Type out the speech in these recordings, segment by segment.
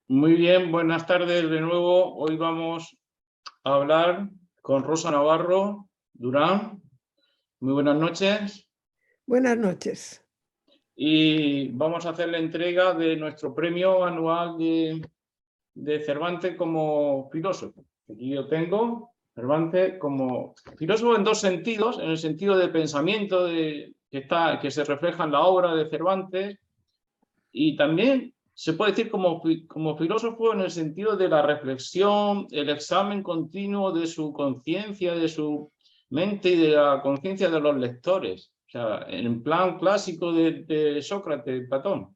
Muy bien, buenas tardes de nuevo. Hoy vamos a hablar con Rosa Navarro Durán. Muy buenas noches. Buenas noches. Y vamos a hacer la entrega de nuestro premio anual de Cervantes como filósofo. Aquí yo tengo Cervantes como filósofo en dos sentidos, en el sentido de pensamiento que se refleja en la obra de Cervantes, y también se puede decir como filósofo en el sentido de la reflexión, el examen continuo de su conciencia, de su mente y de la conciencia de los lectores. O sea, en plan clásico de Sócrates, de Platón.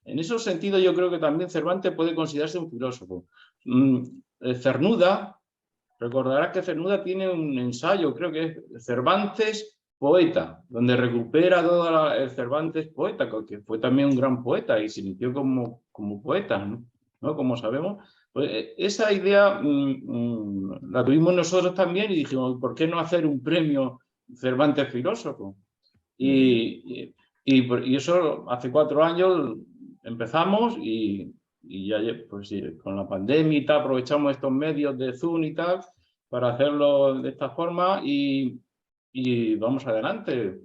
En ese sentido yo creo que también Cervantes puede considerarse un filósofo. Cernuda, recordarás que Cernuda tiene un ensayo, creo que es Cervantes poeta, donde recupera todo el Cervantes poeta, que fue también un gran poeta y se inició como poeta, ¿no? Como sabemos. Pues esa idea la tuvimos nosotros también y dijimos, ¿por qué no hacer un premio Cervantes filósofo? Y eso hace 4 años empezamos y ya pues, con la pandemia y tal, aprovechamos estos medios de Zoom y tal para hacerlo de esta forma y vamos adelante.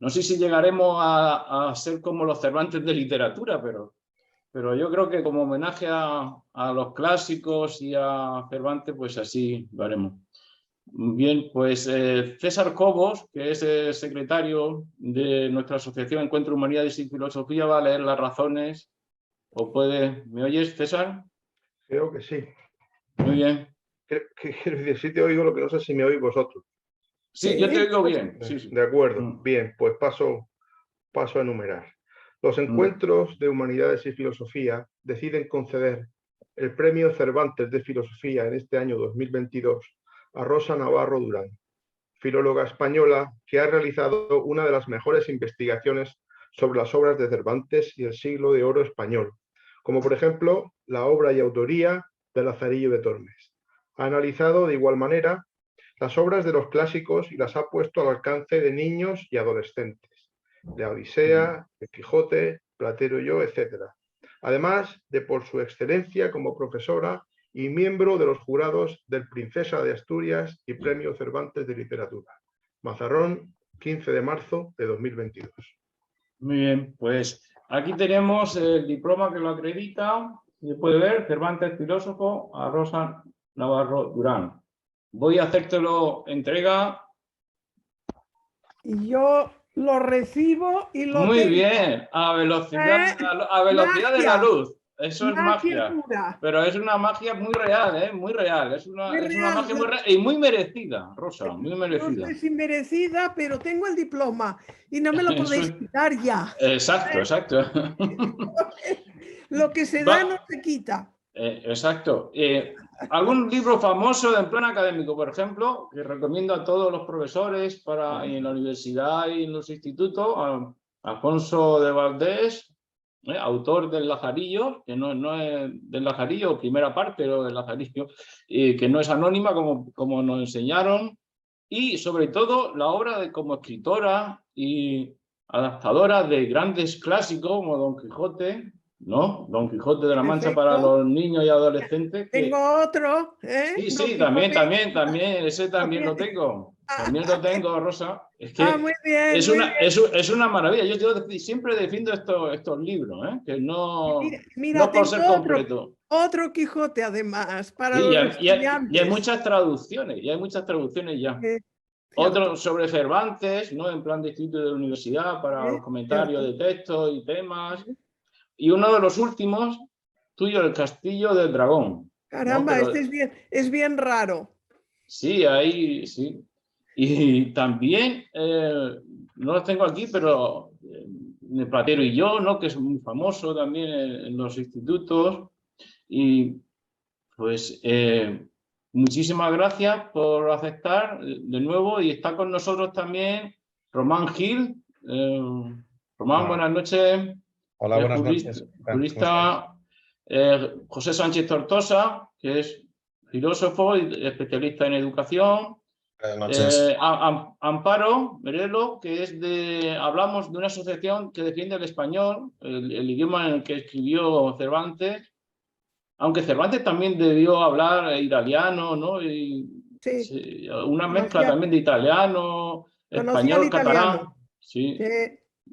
No sé si llegaremos a ser como los Cervantes de literatura, pero yo creo que como homenaje a los clásicos y a Cervantes, pues así lo haremos. Bien, pues César Cobos, que es el secretario de nuestra asociación Encuentro Humanidades y Filosofía, va a leer las razones. ¿Me oyes, César? Creo que sí. Muy bien. Quiero decir, sí te oigo, lo que no sé si me oís vosotros. Sí, yo te oigo bien. Sí, sí. De acuerdo. Bien, pues paso a enumerar. Los encuentros de Humanidades y Filosofía deciden conceder el Premio Cervantes de Filosofía en este año 2022 a Rosa Navarro Durán, filóloga española que ha realizado una de las mejores investigaciones sobre las obras de Cervantes y el siglo de oro español, como por ejemplo la obra y autoría de Lazarillo de Tormes. Ha analizado de igual manera las obras de los clásicos y las ha puesto al alcance de niños y adolescentes, La Odisea, El Quijote, Platero y yo, etc. Además de por su excelencia como profesora y miembro de los jurados del Princesa de Asturias y Premio Cervantes de Literatura. Mazarrón, 15 de marzo de 2022. Muy bien, pues aquí tenemos el diploma que lo acredita. Se puede ver, Cervantes filósofo, a Rosa Navarro Durán. Voy a hacértelo entrega. Y yo lo recibo y lo Muy tengo. bien, a velocidad de la luz. Eso es magia. Pura. Pero es una magia muy real, ¿eh? Muy real. Es una magia muy real y muy merecida, Rosa, muy merecida. No sé si merecida, pero tengo el diploma y no me lo podéis quitar ya. Exacto, exacto. Lo que se da no se quita. Exacto. Algún libro famoso en plan académico, por ejemplo, que recomiendo a todos los profesores en la universidad y en los institutos, a Alfonso de Valdés, autor del Lazarillo, que no es del Lazarillo, primera parte, pero del Lazarillo, que no es anónima como nos enseñaron, y sobre todo la obra como escritora y adaptadora de grandes clásicos como Don Quijote, ¿no? Don Quijote de la Mancha para los niños y adolescentes. Tengo otro, ¿eh? Sí, sí, también, ese también lo tengo. También lo tengo, Rosa. Es que muy bien, es una maravilla. Yo siempre defiendo estos libros, ¿eh? Que no por ser completo. Otro Quijote, además, para Sí, los estudiantes. Y hay muchas traducciones, ya. Otro sobre Cervantes, ¿no? En plan de escrito de la universidad para los comentarios de textos y temas. Y uno de los últimos, tuyo, El Castillo del Dragón. Caramba, ¿no? Este es bien raro. Sí, ahí sí. Y también, no lo tengo aquí, pero Platero y yo, ¿no? Que es muy famoso también en los institutos. Y pues muchísimas gracias por aceptar de nuevo y está con nosotros también Román Gil. Román, buenas noches. Hola, buenas noches. Jurista José Sánchez Tortosa, que es filósofo y especialista en educación. Buenas noches. Amparo Merelo, que hablamos de una asociación que defiende el español, el idioma en el que escribió Cervantes. Aunque Cervantes también debió hablar italiano, ¿no? Y, Sí, sí, una mezcla conocía, también de italiano, conocía el español, catalán, italiano. sí. Sí,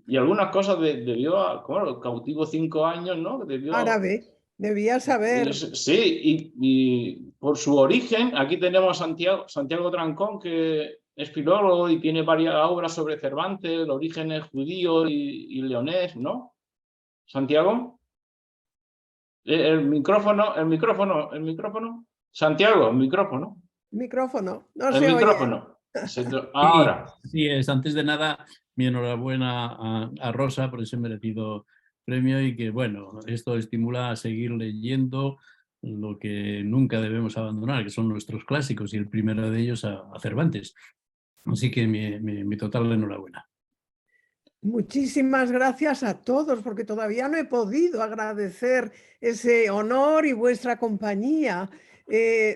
Y algunas cosas debió, como cautivo 5 años, ¿no? Debió, árabe, debía saber. sí, y por su origen, aquí tenemos a Santiago Trancón, que es filólogo y tiene varias obras sobre Cervantes, el origen es judío y leonés, ¿no? Santiago, el micrófono. Santiago, el micrófono. Micrófono, no El se oye. micrófono. Sí, Ahora. así es. Antes de nada, mi enhorabuena a Rosa por ese merecido premio y que, bueno, esto estimula a seguir leyendo lo que nunca debemos abandonar, que son nuestros clásicos, y el primero de ellos a Cervantes. Así que mi total enhorabuena. Muchísimas gracias a todos, porque todavía no he podido agradecer ese honor y vuestra compañía.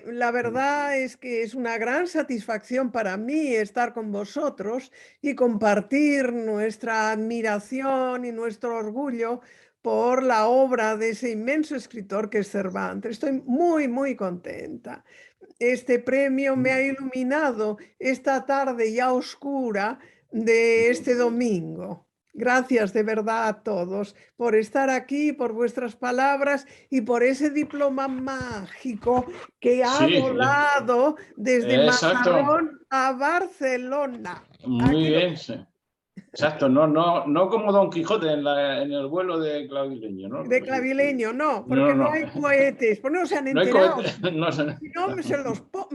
La verdad es que es una gran satisfacción para mí estar con vosotros y compartir nuestra admiración y nuestro orgullo por la obra de ese inmenso escritor que es Cervantes. Estoy muy, muy contenta. Este premio me ha iluminado esta tarde ya oscura de este domingo. Gracias de verdad a todos por estar aquí, por vuestras palabras y por ese diploma mágico que ha Sí, volado desde exacto. Mazarrón a Barcelona. Muy Aquí lo bien. Sí. Exacto, no como Don Quijote en el vuelo de Clavileño, ¿no? de Clavileño, no, No, porque no no. hay cohetes, pues no se han No hay enterado. cohete. No, Si no,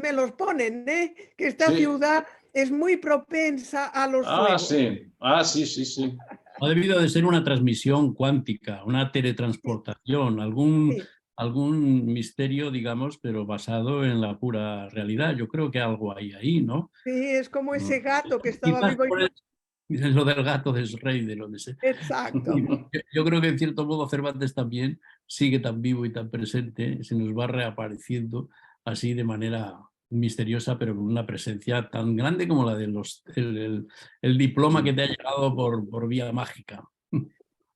me los ponen, ¿eh? Que esta sí. ciudad es muy propensa a los fuegos. Sí. Sí. Ha debido de ser una transmisión cuántica, una Sí, teletransportación, sí. algún misterio, digamos, pero basado en la pura realidad. Yo creo que algo hay ahí, ¿no? Sí, es como ese gato que estaba Quizás vivo. por lo del gato es rey de lo de ese. Exacto. Yo creo que en cierto modo Cervantes también sigue tan vivo y tan presente, se nos va reapareciendo así de manera misteriosa, pero con una presencia tan grande como la de el diploma que te ha llegado por vía mágica.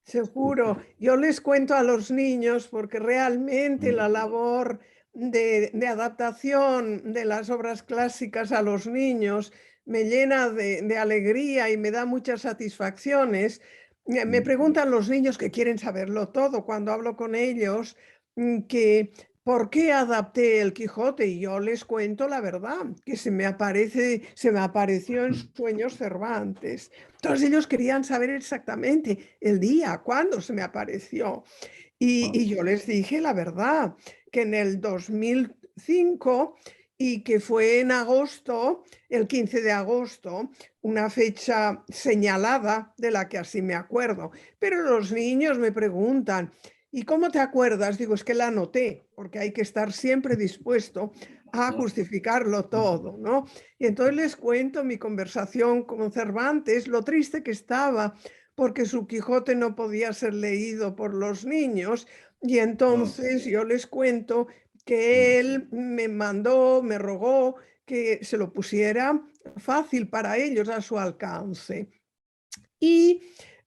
Seguro. Yo les cuento a los niños porque realmente la labor de adaptación de las obras clásicas a los niños me llena de alegría y me da muchas satisfacciones. Me preguntan los niños que quieren saberlo todo cuando hablo con ellos, que ¿por qué adapté el Quijote? Y yo les cuento la verdad, que se me apareció en sueños Cervantes. Todos ellos querían saber exactamente el día, cuándo se me apareció. Y yo les dije la verdad, que en el 2005 y que fue en agosto, el 15 de agosto, una fecha señalada de la que así me acuerdo. Pero los niños me preguntan, ¿y cómo te acuerdas? Digo, es que la anoté, porque hay que estar siempre dispuesto a justificarlo todo, ¿no? Y entonces les cuento mi conversación con Cervantes, lo triste que estaba, porque su Quijote no podía ser leído por los niños, y entonces yo les cuento que él me rogó que se lo pusiera fácil para ellos a su alcance. Y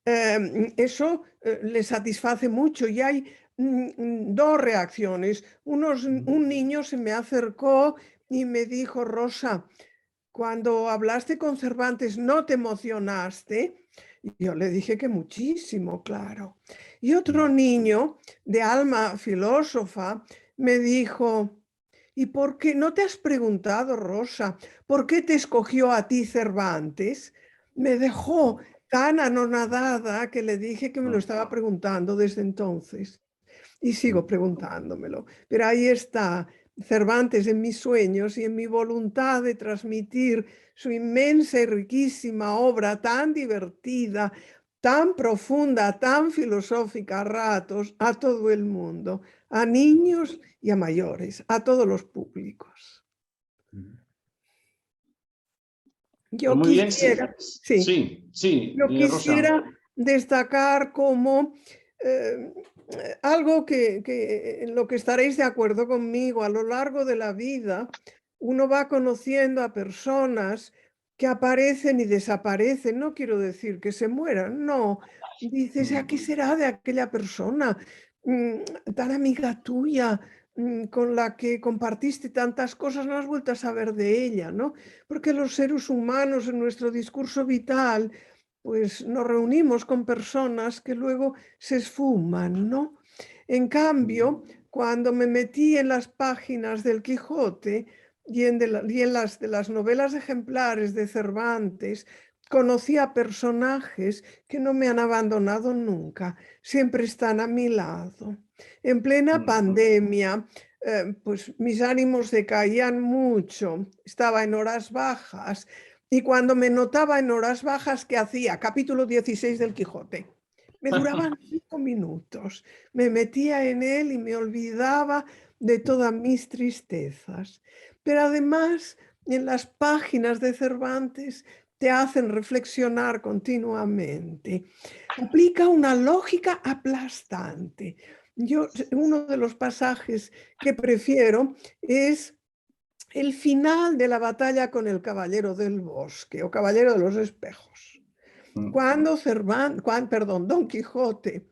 eso les satisface mucho y hay dos reacciones. Un niño se me acercó y me dijo, Rosa, cuando hablaste con Cervantes, ¿no te emocionaste? Y yo le dije que muchísimo, claro. Y otro niño de alma filósofa me dijo, ¿y por qué no te has preguntado, Rosa, por qué te escogió a ti Cervantes? Me dejó tan anonadada que le dije que me lo estaba preguntando desde entonces. Y sigo preguntándomelo. Pero ahí está Cervantes en mis sueños y en mi voluntad de transmitir su inmensa y riquísima obra tan divertida, tan profunda, tan filosófica a ratos, a todo el mundo, a niños y a mayores, a todos los públicos. Pues Yo muy bien, quisiera, sí, yo Rosa. quisiera destacar como algo en lo que estaréis de acuerdo conmigo, a lo largo de la vida uno va conociendo a personas que aparecen y desaparecen. No quiero decir que se mueran, no. Dices, ¿a qué será de aquella persona tan amiga tuya? con la que compartiste tantas cosas, no has vuelto a saber de ella, ¿no? Porque los seres humanos en nuestro discurso vital, pues nos reunimos con personas que luego se esfuman, ¿no? En cambio, cuando me metí en las páginas del Quijote y en las de las novelas ejemplares de Cervantes, conocí a personajes que no me han abandonado nunca, siempre están a mi lado. En plena pandemia, pues mis ánimos decaían mucho, estaba en horas bajas y cuando me notaba en horas bajas, ¿qué hacía? Capítulo 16 del Quijote. Me duraban 5 minutos, me metía en él y me olvidaba de todas mis tristezas. Pero además, en las páginas de Cervantes te hacen reflexionar continuamente. Aplica una lógica aplastante. Uno de los pasajes que prefiero es el final de la batalla con el Caballero del Bosque o Caballero de los Espejos. Cuando Don Quijote,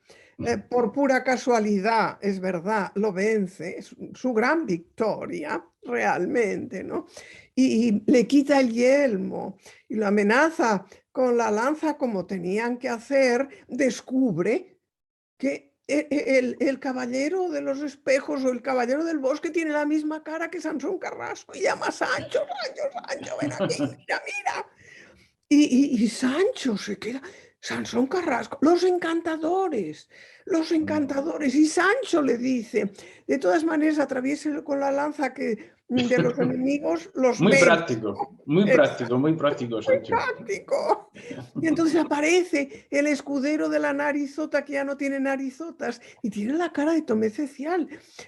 por pura casualidad, es verdad, lo vence, es su gran victoria, realmente, ¿no? Y le quita el yelmo y lo amenaza con la lanza como tenían que hacer, descubre que el Caballero de los Espejos o el Caballero del Bosque tiene la misma cara que Sansón Carrasco y llama a Sancho, Sancho, ven aquí, mira, mira. Y Sancho se queda, Sansón Carrasco, los encantadores, y Sancho le dice, de todas maneras atraviéselo con la lanza que de los enemigos los Muy menos. práctico, muy práctico, muy práctico, Sancho. Práctico. Y entonces aparece el escudero de la narizota que ya no tiene narizotas y tiene la cara de Tomé Cecial,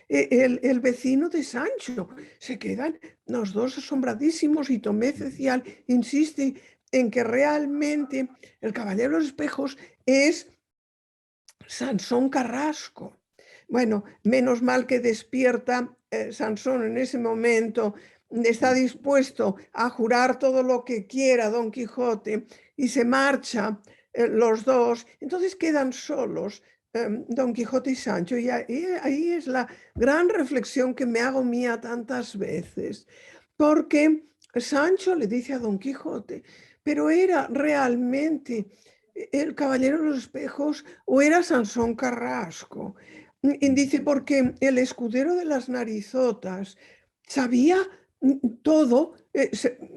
el vecino de Sancho. Se quedan los dos asombradísimos y Tomé Cecial insiste en que realmente el Caballero de los Espejos es Sansón Carrasco. Bueno, menos mal que despierta Sansón en ese momento, está dispuesto a jurar todo lo que quiera Don Quijote y se marcha los dos, entonces quedan solos Don Quijote y Sancho y ahí es la gran reflexión que me hago mía tantas veces, porque Sancho le dice a Don Quijote, pero era realmente el Caballero de los Espejos o era Sansón Carrasco. Y dice, porque el escudero de las narizotas sabía todo,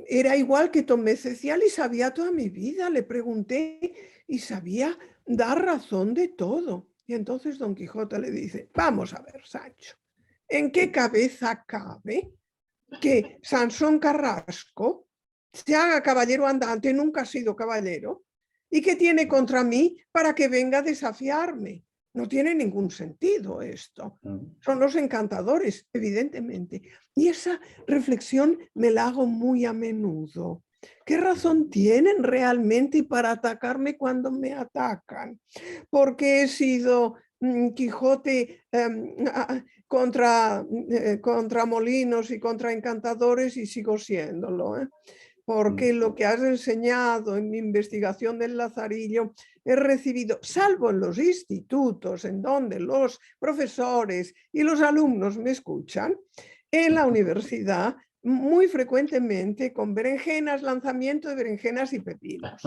era igual que Tomé Cecial y sabía toda mi vida, le pregunté y sabía dar razón de todo. Y entonces Don Quijote le dice, vamos a ver, Sancho, ¿en qué cabeza cabe que Sansón Carrasco se haga caballero andante, nunca ha sido caballero, y que tiene contra mí para que venga a desafiarme? No tiene ningún sentido esto. Son los encantadores, evidentemente. Y esa reflexión me la hago muy a menudo. ¿Qué razón tienen realmente para atacarme cuando me atacan? Porque he sido Quijote contra molinos y contra encantadores y sigo siéndolo, porque lo que has enseñado en mi investigación del Lazarillo he recibido, salvo en los institutos en donde los profesores y los alumnos me escuchan, en la universidad muy frecuentemente con berenjenas, lanzamiento de berenjenas y pepinos.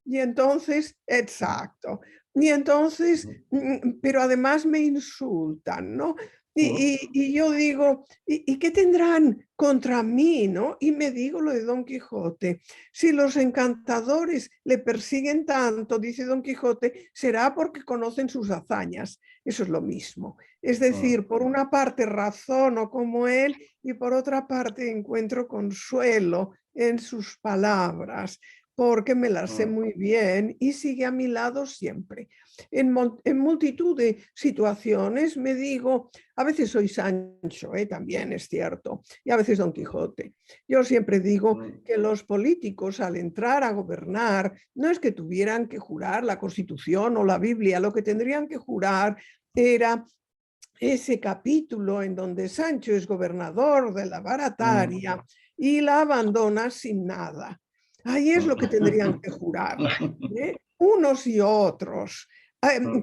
Y entonces, exacto. Y entonces, pero además me insultan, ¿no? Y yo digo, ¿y qué tendrán contra mí, no? Y me digo lo de Don Quijote. Si los encantadores le persiguen tanto, dice Don Quijote, será porque conocen sus hazañas. Eso es lo mismo. Es decir, por una parte razono como él y por otra parte encuentro consuelo en sus palabras, porque me las sé muy bien y sigue a mi lado siempre. En multitud de situaciones me digo, a veces soy Sancho, también es cierto, y a veces Don Quijote. Yo siempre digo que los políticos al entrar a gobernar no es que tuvieran que jurar la Constitución o la Biblia, lo que tendrían que jurar era ese capítulo en donde Sancho es gobernador de la Barataria y la abandona sin nada. Ahí es lo que tendrían que jurar, unos y otros,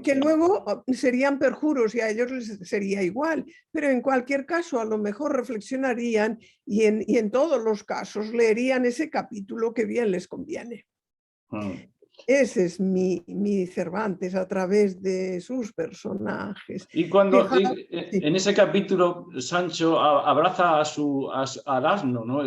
Que luego serían perjuros y a ellos les sería igual, pero en cualquier caso a lo mejor reflexionarían y en todos los casos leerían ese capítulo que bien les conviene. Ese es mi Cervantes a través de sus personajes. Y cuando en ese capítulo Sancho abraza al asno, ¿no?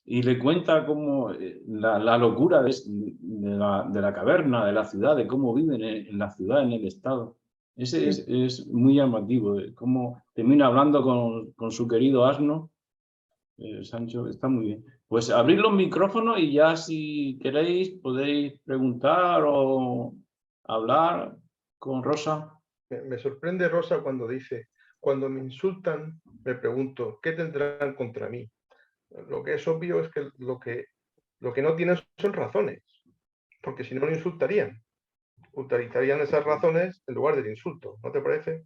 y le cuenta cómo la locura de la caverna, de la ciudad, de cómo viven en la ciudad, en el estado. Ese es muy llamativo, cómo termina hablando con su querido asno. Sancho, está muy bien. Pues abrid los micrófonos y ya si queréis podéis preguntar o hablar con Rosa. Me sorprende Rosa cuando dice, cuando me insultan, me pregunto, ¿qué tendrán contra mí? Lo que es obvio es que lo que no tienen son razones, porque si no lo insultarían. Utilizarían esas razones en lugar del insulto, ¿no te parece?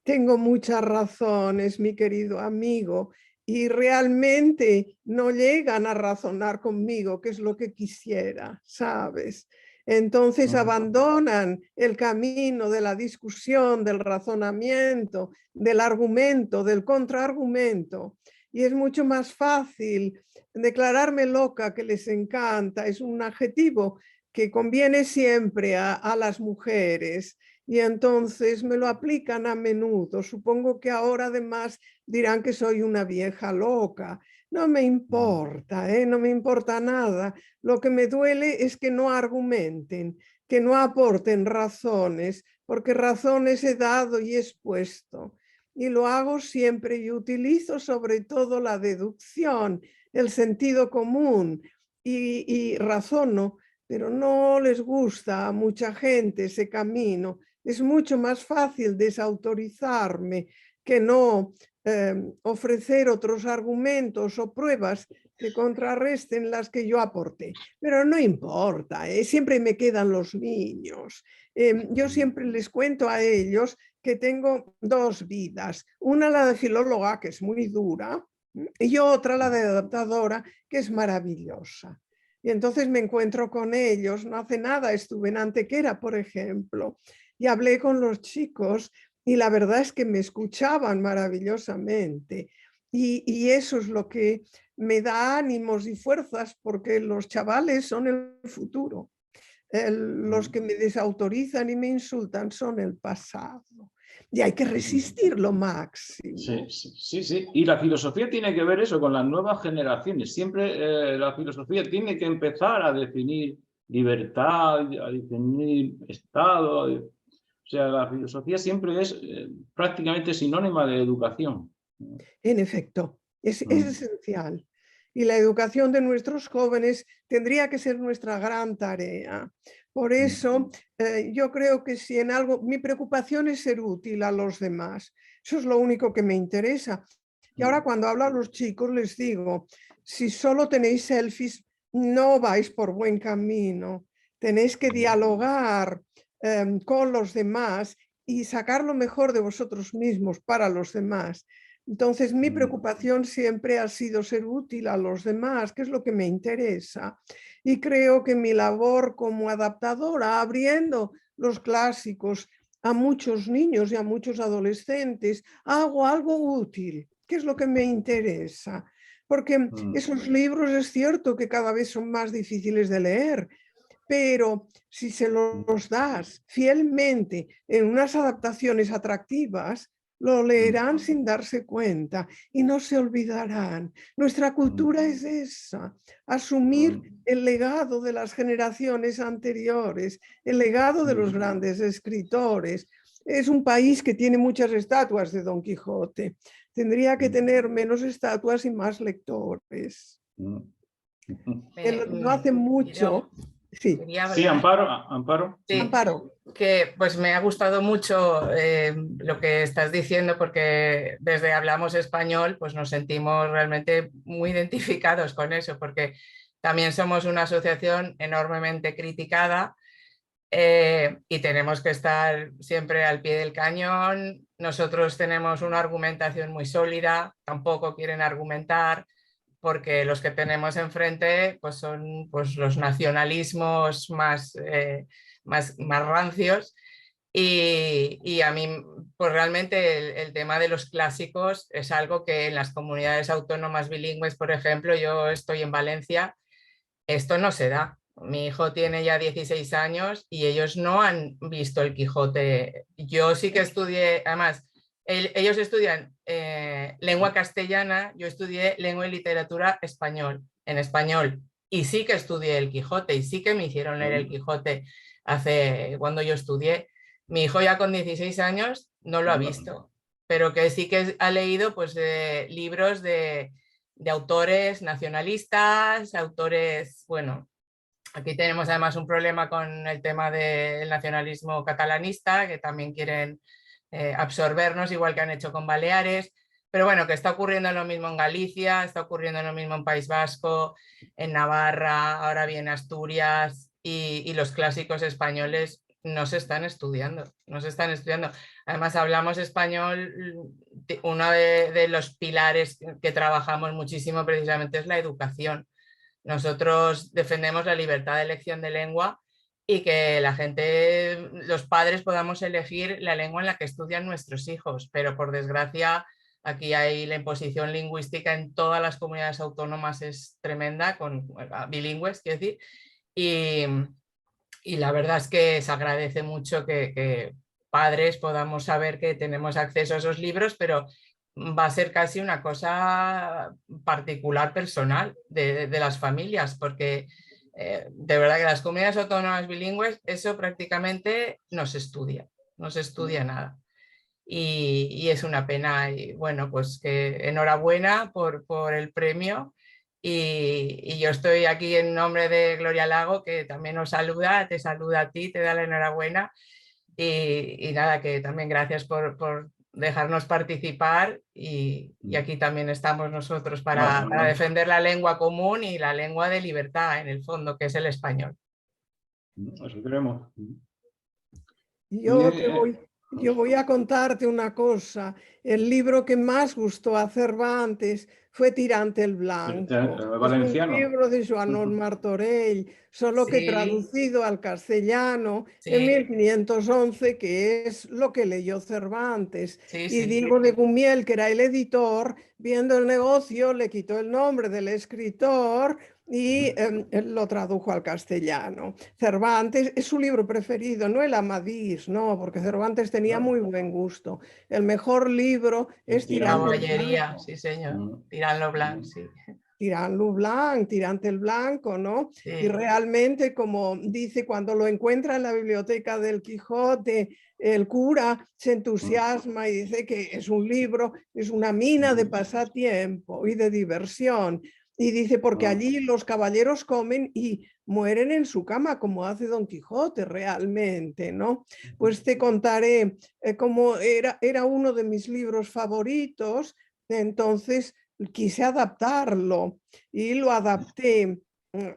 Tengo muchas razones, mi querido amigo, y realmente no llegan a razonar conmigo, que es lo que quisiera, ¿sabes? Entonces abandonan el camino de la discusión, del razonamiento, del argumento, del contraargumento. Y es mucho más fácil declararme loca, que les encanta, es un adjetivo que conviene siempre a las mujeres. Y entonces me lo aplican a menudo. Supongo que ahora además dirán que soy una vieja loca. No me importa, no me importa nada. Lo que me duele es que no argumenten, que no aporten razones, porque razones he dado y he expuesto. Y lo hago siempre y utilizo sobre todo la deducción, el sentido común y razono, pero no les gusta a mucha gente ese camino. Es mucho más fácil desautorizarme que no ofrecer otros argumentos o pruebas que contrarresten las que yo aporté. Pero no importa, siempre me quedan los niños. Yo siempre les cuento a ellos que tengo dos vidas. Una la de filóloga, que es muy dura, y otra la de adaptadora, que es maravillosa. Y entonces me encuentro con ellos, no hace nada estuve en Antequera, por ejemplo, y hablé con los chicos y la verdad es que me escuchaban maravillosamente. Y eso es lo que me da ánimos y fuerzas, porque los chavales son el futuro. Los que me desautorizan y me insultan son el pasado. Y hay que resistir lo máximo. Sí. Y la filosofía tiene que ver eso con las nuevas generaciones. Siempre la filosofía tiene que empezar a definir libertad, a definir Estado. O sea, la filosofía siempre es prácticamente sinónima de educación. En efecto, es esencial. Y la educación de nuestros jóvenes tendría que ser nuestra gran tarea. Por eso yo creo que si en algo, mi preocupación es ser útil a los demás. Eso es lo único que me interesa. Y ahora cuando hablo a los chicos les digo, si solo tenéis selfies, no vais por buen camino. Tenéis que dialogar con los demás y sacar lo mejor de vosotros mismos para los demás. Entonces, mi preocupación siempre ha sido ser útil a los demás, que es lo que me interesa. Y creo que mi labor como adaptadora, abriendo los clásicos a muchos niños y a muchos adolescentes, hago algo útil, que es lo que me interesa. Porque esos libros es cierto que cada vez son más difíciles de leer, pero si se los das fielmente en unas adaptaciones atractivas, lo leerán sin darse cuenta y no se olvidarán. Nuestra cultura es esa, asumir el legado de las generaciones anteriores, el legado de los grandes escritores. Es un país que tiene muchas estatuas de Don Quijote. Tendría que tener menos estatuas y más lectores. No hace mucho... Sí, Amparo. Sí, Amparo. Que pues me ha gustado mucho lo que estás diciendo, porque desde Hablamos Español pues nos sentimos realmente muy identificados con eso, porque también somos una asociación enormemente criticada y tenemos que estar siempre al pie del cañón. Nosotros tenemos una argumentación muy sólida, tampoco quieren argumentar, porque los que tenemos enfrente pues son pues, los nacionalismos más rancios. Y a mí, pues realmente el tema de los clásicos es algo que en las comunidades autónomas bilingües, por ejemplo, yo estoy en Valencia, esto no se da. Mi hijo tiene ya 16 años y ellos no han visto el Quijote. Yo sí que estudié, además, ellos estudian lengua castellana, yo estudié lengua y literatura en español, y sí que estudié el Quijote y sí que me hicieron leer el Quijote cuando yo estudié. Mi hijo ya con 16 años no lo ha visto, pero que sí que ha leído pues, libros de autores nacionalistas, autores, bueno, aquí tenemos además un problema con el tema del nacionalismo catalanista, que también quieren absorbernos, igual que han hecho con Baleares, pero bueno, que está ocurriendo lo mismo en Galicia, está ocurriendo lo mismo en País Vasco, en Navarra, ahora bien Asturias, y los clásicos españoles no se están estudiando, no se están estudiando. Además hablamos español, uno de los pilares que trabajamos muchísimo precisamente es la educación. Nosotros defendemos la libertad de elección de lengua y que la gente, los padres podamos elegir la lengua en la que estudian nuestros hijos, pero por desgracia aquí hay la imposición lingüística en todas las comunidades autónomas, es tremenda, con bilingües, quiero decir, y la verdad es que se agradece mucho que padres podamos saber que tenemos acceso a esos libros, pero va a ser casi una cosa particular, personal de las familias, porque de verdad que las comunidades autónomas bilingües eso prácticamente no se estudia nada. Y es una pena, y bueno, pues que enhorabuena por el premio. Y yo estoy aquí en nombre de Gloria Lago, que también nos saluda, te saluda a ti, te da la enhorabuena. Y nada, que también gracias por dejarnos participar, y aquí también estamos nosotros para defender la lengua común y la lengua de libertad, en el fondo, que es el español. Eso queremos. Yo voy a contarte una cosa. El libro que más gustó a Cervantes fue Tirante el Blanco. Valenciano. Es un libro de Joan Martorell, solo que traducido al castellano en 1511, que es lo que leyó Cervantes. Diego de Gumiel, que era el editor, viendo el negocio, le quitó el nombre del escritor y lo tradujo al castellano. Cervantes es su libro preferido, no el Amadís, no, porque Cervantes tenía muy buen gusto. El mejor libro es Tirante el Blanco. Sí, señor. Tirant lo Blanc, sí. Tirant lo Blanc, Tirante el Blanco, ¿no? Sí. Y realmente, como dice, cuando lo encuentra en la biblioteca del Quijote, el cura se entusiasma y dice que es un libro, es una mina de pasatiempo y de diversión. Y dice, porque allí los caballeros comen y mueren en su cama, como hace Don Quijote realmente, ¿no? Pues te contaré cómo era uno de mis libros favoritos, entonces quise adaptarlo y lo adapté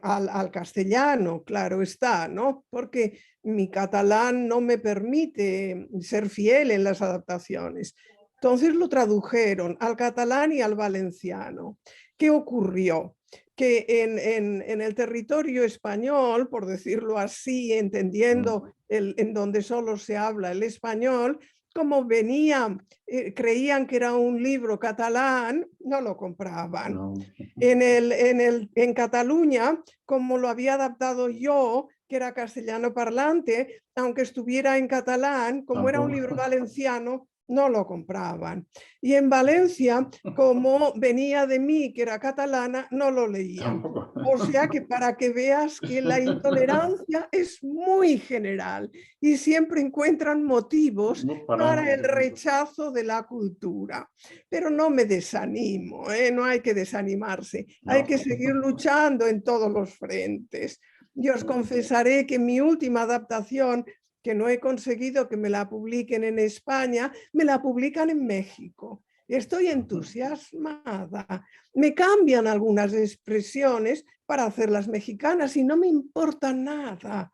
al castellano, claro está, ¿no? Porque mi catalán no me permite ser fiel en las adaptaciones. Entonces lo tradujeron al catalán y al valenciano. ¿Qué ocurrió? Que en el territorio español, por decirlo así, entendiendo en donde solo se habla el español, como creían que era un libro catalán, no lo compraban. No. En Cataluña, como lo había adaptado yo, que era castellano parlante, aunque estuviera en catalán, como era un libro valenciano, no lo compraban. Y en Valencia, como venía de mí, que era catalana, no lo leían. O sea que para que veas que la intolerancia es muy general y siempre encuentran motivos para el rechazo de la cultura. Pero no me desanimo, no hay que desanimarse, hay que seguir luchando en todos los frentes. Yo os confesaré que mi última adaptación, que no he conseguido que me la publiquen en España, me la publican en México. Estoy entusiasmada. Me cambian algunas expresiones para hacerlas mexicanas y no me importa nada.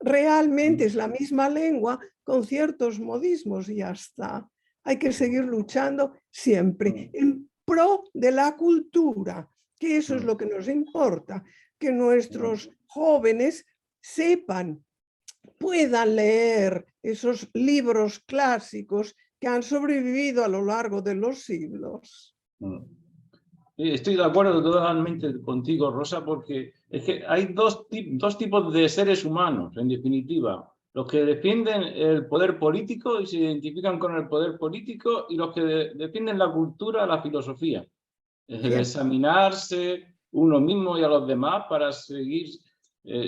Realmente es la misma lengua con ciertos modismos y ya está. Hay que seguir luchando siempre en pro de la cultura, que eso es lo que nos importa, que nuestros jóvenes sepan, puedan leer esos libros clásicos que han sobrevivido a lo largo de los siglos. Estoy de acuerdo totalmente contigo, Rosa, porque es que hay dos tipos de seres humanos, en definitiva. Los que defienden el poder político y se identifican con el poder político, y los que defienden la cultura, la filosofía. Es el examinarse uno mismo y a los demás para seguir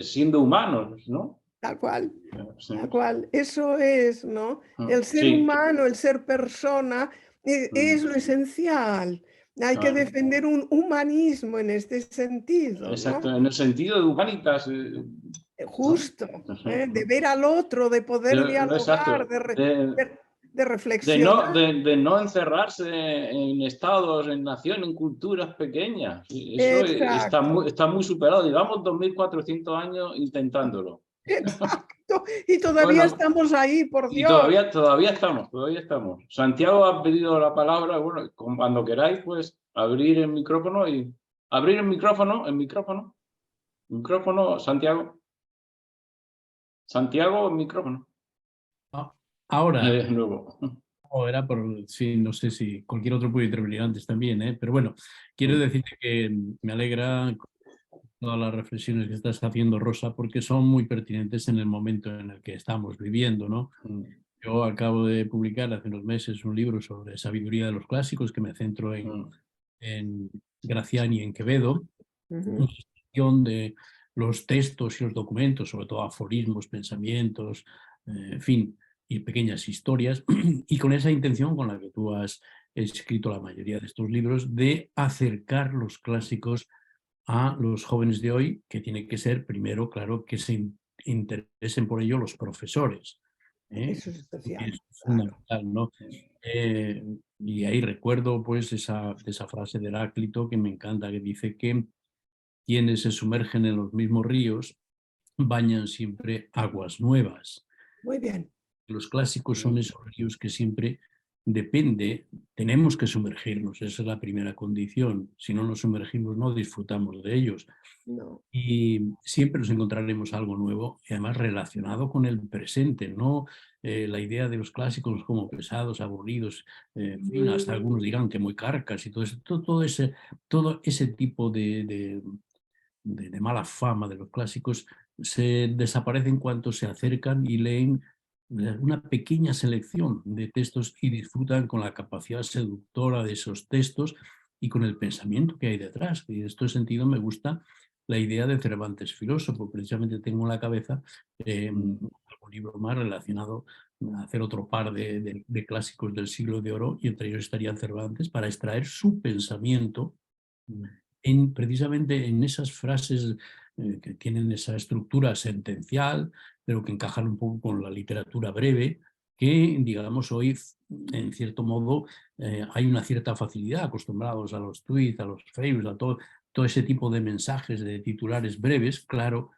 siendo humanos, ¿no? Tal cual, Sí. tal cual. Eso es, ¿no? El ser humano, el ser persona, es lo esencial. Hay que defender un humanismo en este sentido, Exacto, ¿no? en el sentido de humanitas. Justo, de ver al otro, de poder dialogar, de reflexionar. De no encerrarse en estados, en naciones, en culturas pequeñas. Eso está muy superado. Llevamos 2400 años intentándolo. Exacto, y todavía estamos ahí, por Dios. Y todavía estamos. Santiago ha pedido la palabra. Bueno, cuando queráis, pues abrir el micrófono y abrir el micrófono, Santiago. Santiago, micrófono. Ahora, de nuevo. Era por, sí, no sé si cualquier otro puede intervenir antes también, pero bueno, quiero decirte que me alegra todas las reflexiones que estás haciendo, Rosa, porque son muy pertinentes en el momento en el que estamos viviendo, ¿no? Yo acabo de publicar hace unos meses un libro sobre sabiduría de los clásicos que me centro en Gracián y en Quevedo, una gestión de los textos y los documentos, sobre todo aforismos, pensamientos, en fin, y pequeñas historias, y con esa intención con la que tú has escrito la mayoría de estos libros, de acercar los clásicos a los jóvenes de hoy, que tiene que ser, primero, claro, que se interesen por ello los profesores. Eso es especial. Es fundamental, ¿no? Y ahí recuerdo pues esa frase de Heráclito que me encanta, que dice que quienes se sumergen en los mismos ríos bañan siempre aguas nuevas. Muy bien. Los clásicos son esos ríos que siempre tenemos que sumergirnos, esa es la primera condición. Si no nos sumergimos no disfrutamos de ellos. No. Y siempre nos encontraremos algo nuevo y además relacionado con el presente, no la idea de los clásicos como pesados, aburridos, en fin, hasta algunos dirán que muy carcas y todo ese tipo de mala fama de los clásicos se desaparece en cuanto se acercan y leen una pequeña selección de textos y disfrutan con la capacidad seductora de esos textos y con el pensamiento que hay detrás. Y en este sentido me gusta la idea de Cervantes filósofo. Precisamente tengo en la cabeza algún libro más relacionado a hacer otro par de clásicos del siglo de oro, y entre ellos estaría Cervantes, para extraer su pensamiento precisamente en esas frases que tienen esa estructura sentencial, pero que encajan un poco con la literatura breve, que, digamos, hoy, en cierto modo, hay una cierta facilidad, acostumbrados a los tweets, a los Facebook, a todo ese tipo de mensajes, de titulares breves, claro,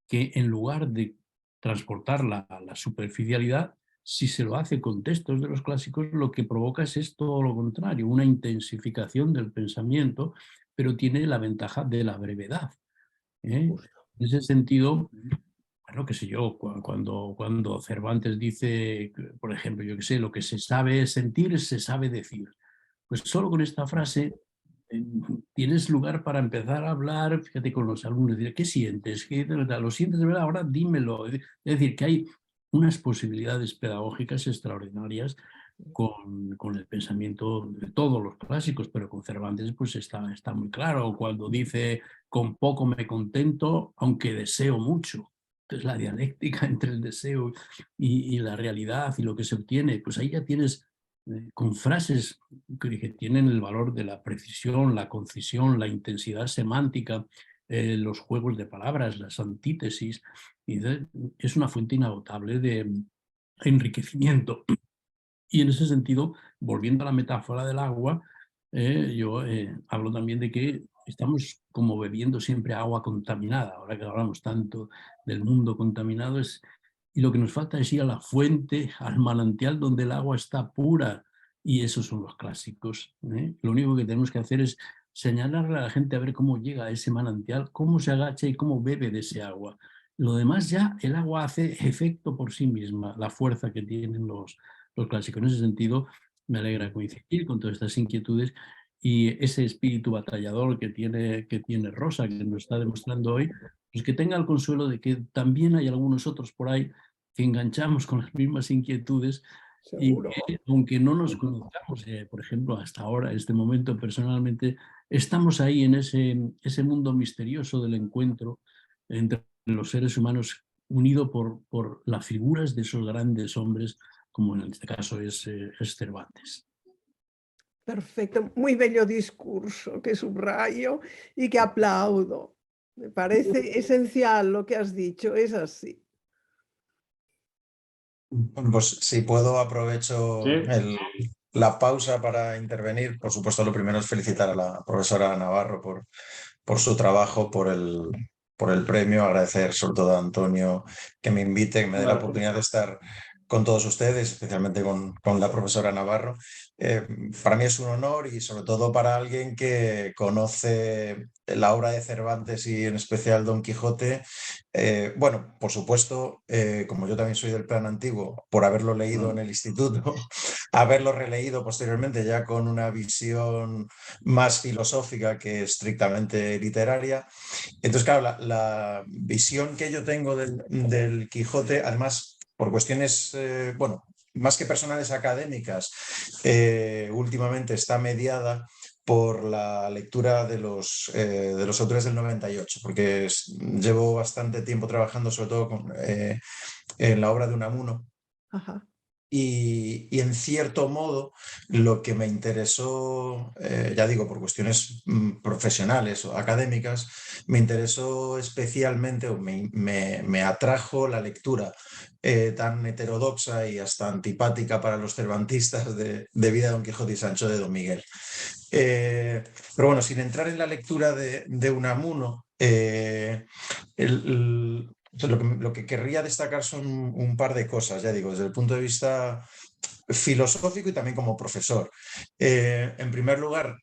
que en lugar de transportar la superficialidad, si se lo hace con textos de los clásicos, lo que provoca es todo lo contrario, una intensificación del pensamiento, pero tiene la ventaja de la brevedad. En ese sentido, bueno, qué sé yo, cuando Cervantes dice, por ejemplo, yo qué sé, lo que se sabe sentir, se sabe decir. Pues solo con esta frase tienes lugar para empezar a hablar, fíjate, con los alumnos, decir, ¿qué sientes? ¿Lo sientes de verdad? Ahora dímelo. Es decir, que hay unas posibilidades pedagógicas extraordinarias con el pensamiento de todos los clásicos, pero con Cervantes pues está muy claro, cuando dice con poco me contento, aunque deseo mucho. Entonces la dialéctica entre el deseo y la realidad y lo que se obtiene, pues ahí ya tienes con frases que tienen el valor de la precisión, la concisión, la intensidad semántica, los juegos de palabras, las antítesis, y es una fuente inagotable de enriquecimiento. Y en ese sentido, volviendo a la metáfora del agua, yo hablo también de que estamos como bebiendo siempre agua contaminada. Ahora que hablamos tanto del mundo contaminado, y lo que nos falta es ir a la fuente, al manantial donde el agua está pura, y esos son los clásicos. Lo único que tenemos que hacer es señalarle a la gente a ver cómo llega a ese manantial, cómo se agacha y cómo bebe de ese agua. Lo demás ya el agua hace efecto por sí misma, la fuerza que tienen los clásicos. En ese sentido, me alegra coincidir con todas estas inquietudes y ese espíritu batallador que tiene Rosa, que nos está demostrando hoy, pues que tenga el consuelo de que también hay algunos otros por ahí que enganchamos con las mismas inquietudes. Seguro. Y que, aunque no nos conozcamos, por ejemplo, hasta ahora, este momento personalmente, estamos ahí en ese mundo misterioso del encuentro entre los seres humanos, unido por las figuras de esos grandes hombres, como en este caso es Cervantes. Perfecto, muy bello discurso que subrayo y que aplaudo. Me parece esencial lo que has dicho, es así. Pues si puedo aprovecho Sí. la pausa para intervenir. Por supuesto, lo primero es felicitar a la profesora Navarro por su trabajo, por el premio, agradecer sobre todo a Antonio que me invite, que me dé la oportunidad de estar con todos ustedes, especialmente con la profesora Navarro. Para mí es un honor y sobre todo para alguien que conoce la obra de Cervantes y en especial Don Quijote. Bueno, por supuesto, como yo también soy del plan antiguo, por haberlo leído en el instituto, haberlo releído posteriormente ya con una visión más filosófica que estrictamente literaria. Entonces, claro, la visión que yo tengo del Quijote, además, por cuestiones, bueno, más que personales académicas, últimamente está mediada por la lectura de los autores del 98, porque llevo bastante tiempo trabajando sobre todo en la obra de Unamuno. Ajá. Y en cierto modo lo que me interesó, ya digo, por cuestiones profesionales o académicas, me interesó especialmente o me atrajo la lectura tan heterodoxa y hasta antipática para los cervantistas de Vida de Don Quijote y Sancho de Don Miguel. Pero bueno, sin entrar en la lectura de Unamuno, lo que querría destacar son un par de cosas, ya digo, desde el punto de vista filosófico y también como profesor. En primer lugar,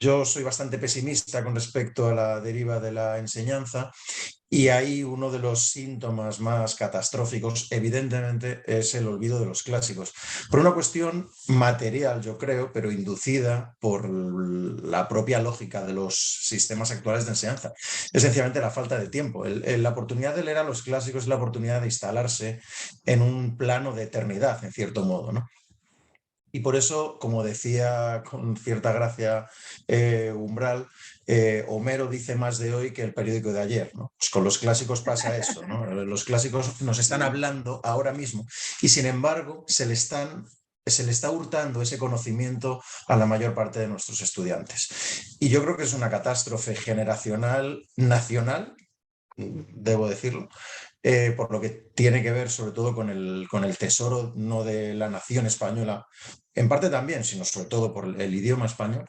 yo soy bastante pesimista con respecto a la deriva de la enseñanza y ahí uno de los síntomas más catastróficos, evidentemente, es el olvido de los clásicos. Por una cuestión material, yo creo, pero inducida por la propia lógica de los sistemas actuales de enseñanza. Esencialmente la falta de tiempo. La oportunidad de leer a los clásicos es la oportunidad de instalarse en un plano de eternidad, en cierto modo, ¿no? Y por eso, como decía con cierta gracia Umbral, Homero dice más de hoy que el periódico de ayer, ¿no? Pues con los clásicos pasa eso, ¿no? Los clásicos nos están hablando ahora mismo y sin embargo se le está hurtando ese conocimiento a la mayor parte de nuestros estudiantes. Y yo creo que es una catástrofe generacional, nacional, debo decirlo, por lo que tiene que ver sobre todo con el tesoro no de la nación española, en parte también, sino sobre todo por el idioma español.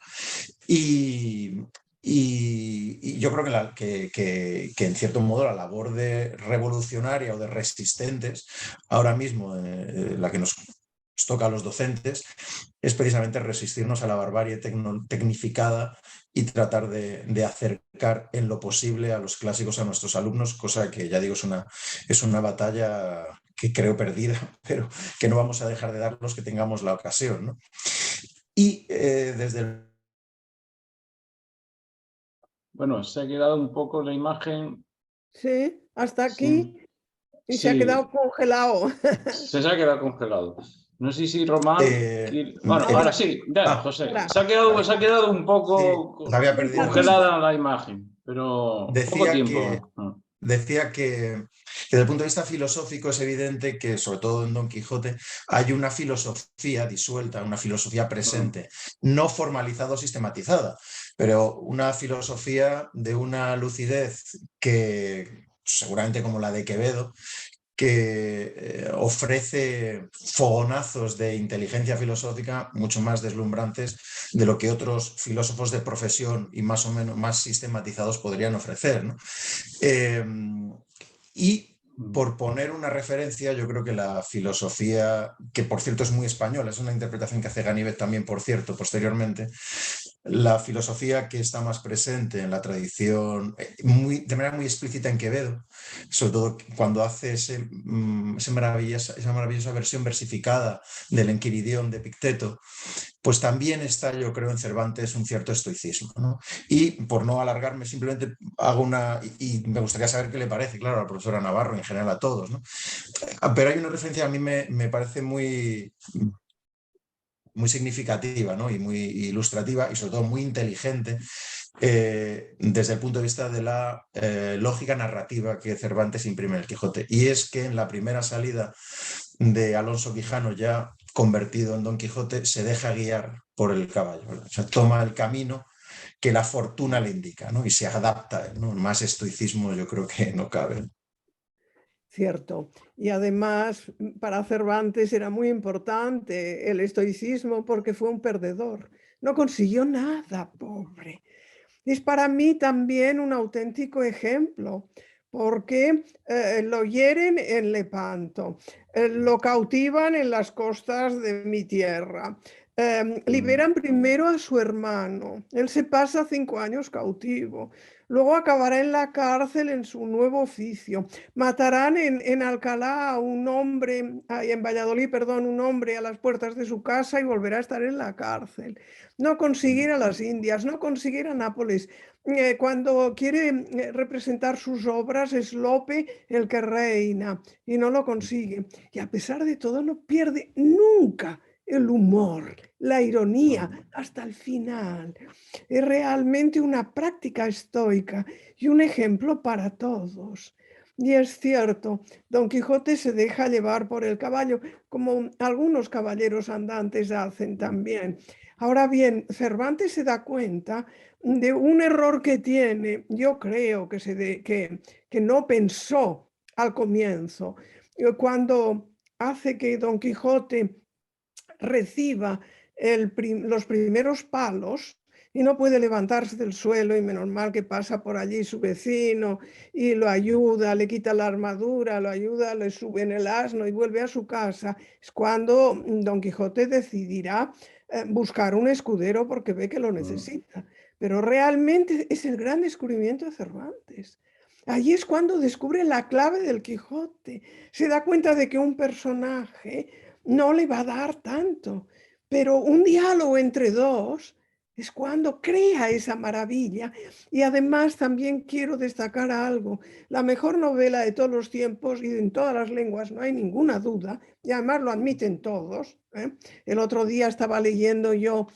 Y yo creo que en cierto modo la labor de revolucionaria o de resistentes, ahora mismo la que nos toca a los docentes, es precisamente resistirnos a la barbarie tecnificada y tratar de acercar en lo posible a los clásicos a nuestros alumnos, cosa que ya digo es una batalla que creo perdida, pero que no vamos a dejar de dar los que tengamos la ocasión, ¿no? Y desde el... Bueno, se ha quedado un poco la imagen. Sí, hasta aquí. Sí. Y se ha quedado congelado. Se ha quedado congelado. No sé si Román... Bueno, ahora sí, ya, José. Claro. Se ha quedado un poco Sí, había perdido congelada la imagen, pero poco tiempo. Decía que desde el punto de vista filosófico es evidente que, sobre todo en Don Quijote, hay una filosofía disuelta, una filosofía presente, no formalizada o sistematizada, pero una filosofía de una lucidez que, seguramente como la de Quevedo, que ofrece fogonazos de inteligencia filosófica mucho más deslumbrantes de lo que otros filósofos de profesión y más o menos más sistematizados podrían ofrecer, ¿no? Y por poner una referencia, yo creo que la filosofía, que por cierto es muy española, es una interpretación que hace Ganivet también, por cierto, posteriormente, la filosofía que está más presente en la tradición, de manera muy explícita en Quevedo, sobre todo cuando hace esa maravillosa versión versificada del Enquiridión de Epicteto, pues también está, yo creo, en Cervantes un cierto estoicismo, ¿no? Y por no alargarme, simplemente hago y me gustaría saber qué le parece, claro, a la profesora Navarro, en general a todos, ¿no? Pero hay una referencia a mí me parece muy significativa, ¿no? Y muy ilustrativa y sobre todo muy inteligente desde el punto de vista de la lógica narrativa que Cervantes imprime en el Quijote. Y es que en la primera salida de Alonso Quijano, ya convertido en Don Quijote, se deja guiar por el caballo, ¿verdad? O sea, toma el camino que la fortuna le indica, ¿no? Y se adapta, ¿no? Más estoicismo yo creo que no cabe. Cierto. Y además, para Cervantes era muy importante el estoicismo porque fue un perdedor. No consiguió nada, pobre. Es para mí también un auténtico ejemplo, porque lo hieren en Lepanto, lo cautivan en las costas de mi tierra, liberan primero a su hermano, él se pasa 5 años cautivo, luego acabará en la cárcel en su nuevo oficio, matarán en Alcalá a un hombre, en Valladolid, perdón, un hombre a las puertas de su casa y volverá a estar en la cárcel. No conseguir a las Indias, no conseguir a Nápoles. Cuando quiere representar sus obras es Lope el que reina y no lo consigue. Y a pesar de todo no pierde nunca el humor, la ironía hasta el final. Es realmente una práctica estoica y un ejemplo para todos. Y es cierto, Don Quijote se deja llevar por el caballo, como algunos caballeros andantes hacen también. Ahora bien, Cervantes se da cuenta de un error que tiene, yo creo que no pensó al comienzo, cuando hace que Don Quijote reciba los primeros palos y no puede levantarse del suelo y menos mal que pasa por allí su vecino y lo ayuda, le quita la armadura, lo ayuda, le sube en el asno y vuelve a su casa. Es cuando Don Quijote decidirá buscar un escudero porque ve que lo necesita. Pero realmente es el gran descubrimiento de Cervantes. Allí es cuando descubre la clave del Quijote. Se da cuenta de que un personaje no le va a dar tanto, pero un diálogo entre dos es cuando crea esa maravilla. Y además también quiero destacar algo, la mejor novela de todos los tiempos y en todas las lenguas, no hay ninguna duda, y además lo admiten todos. El otro día estaba leyendo yo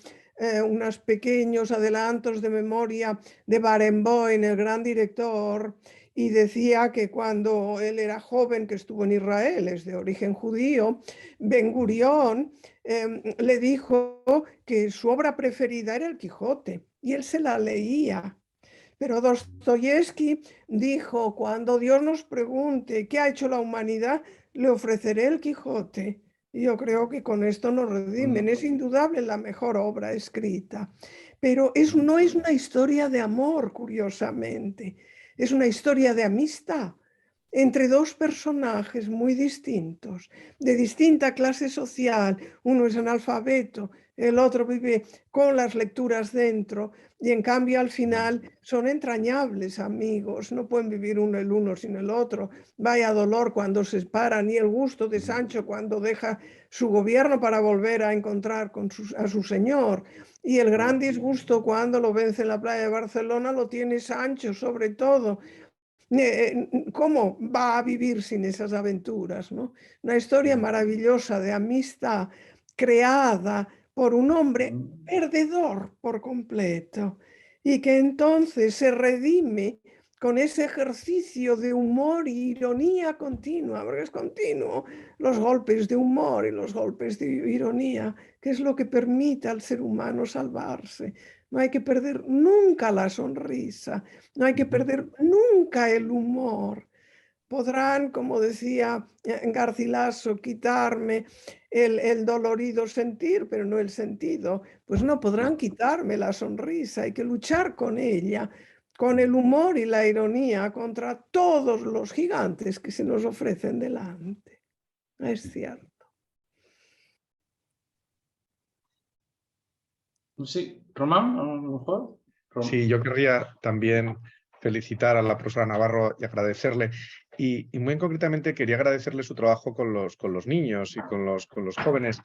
unos pequeños adelantos de memoria de Barenboim, el gran director, y decía que cuando él era joven, que estuvo en Israel, es de origen judío, Ben Gurión le dijo que su obra preferida era El Quijote y él se la leía. Pero Dostoyevsky dijo, cuando Dios nos pregunte qué ha hecho la humanidad, le ofreceré El Quijote. Y yo creo que con esto nos redimen. Es indudable la mejor obra escrita. Pero no es una historia de amor, curiosamente. Es una historia de amistad entre dos personajes muy distintos, de distinta clase social. Uno es analfabeto, el otro vive con las lecturas dentro y en cambio al final son entrañables amigos, no pueden vivir el uno sin el otro. Vaya dolor cuando se separan y el gusto de Sancho cuando deja su gobierno para volver a encontrar a su señor. Y el gran disgusto cuando lo vence en la playa de Barcelona lo tiene Sancho sobre todo. ¿Cómo va a vivir sin esas aventuras, ¿no? Una historia maravillosa de amistad creada por un hombre perdedor por completo y que entonces se redime con ese ejercicio de humor y ironía continua, porque es continuo, los golpes de humor y los golpes de ironía, que es lo que permite al ser humano salvarse. No hay que perder nunca la sonrisa, no hay que perder nunca el humor. Podrán, como decía Garcilaso, quitarme el dolorido sentir, pero no el sentido. Pues no podrán quitarme la sonrisa, hay que luchar con ella, con el humor y la ironía contra todos los gigantes que se nos ofrecen delante. Es cierto. Sí, Román, a lo mejor. Sí, yo querría también felicitar a la profesora Navarro y agradecerle. Y muy concretamente quería agradecerle su trabajo con los niños y con los jóvenes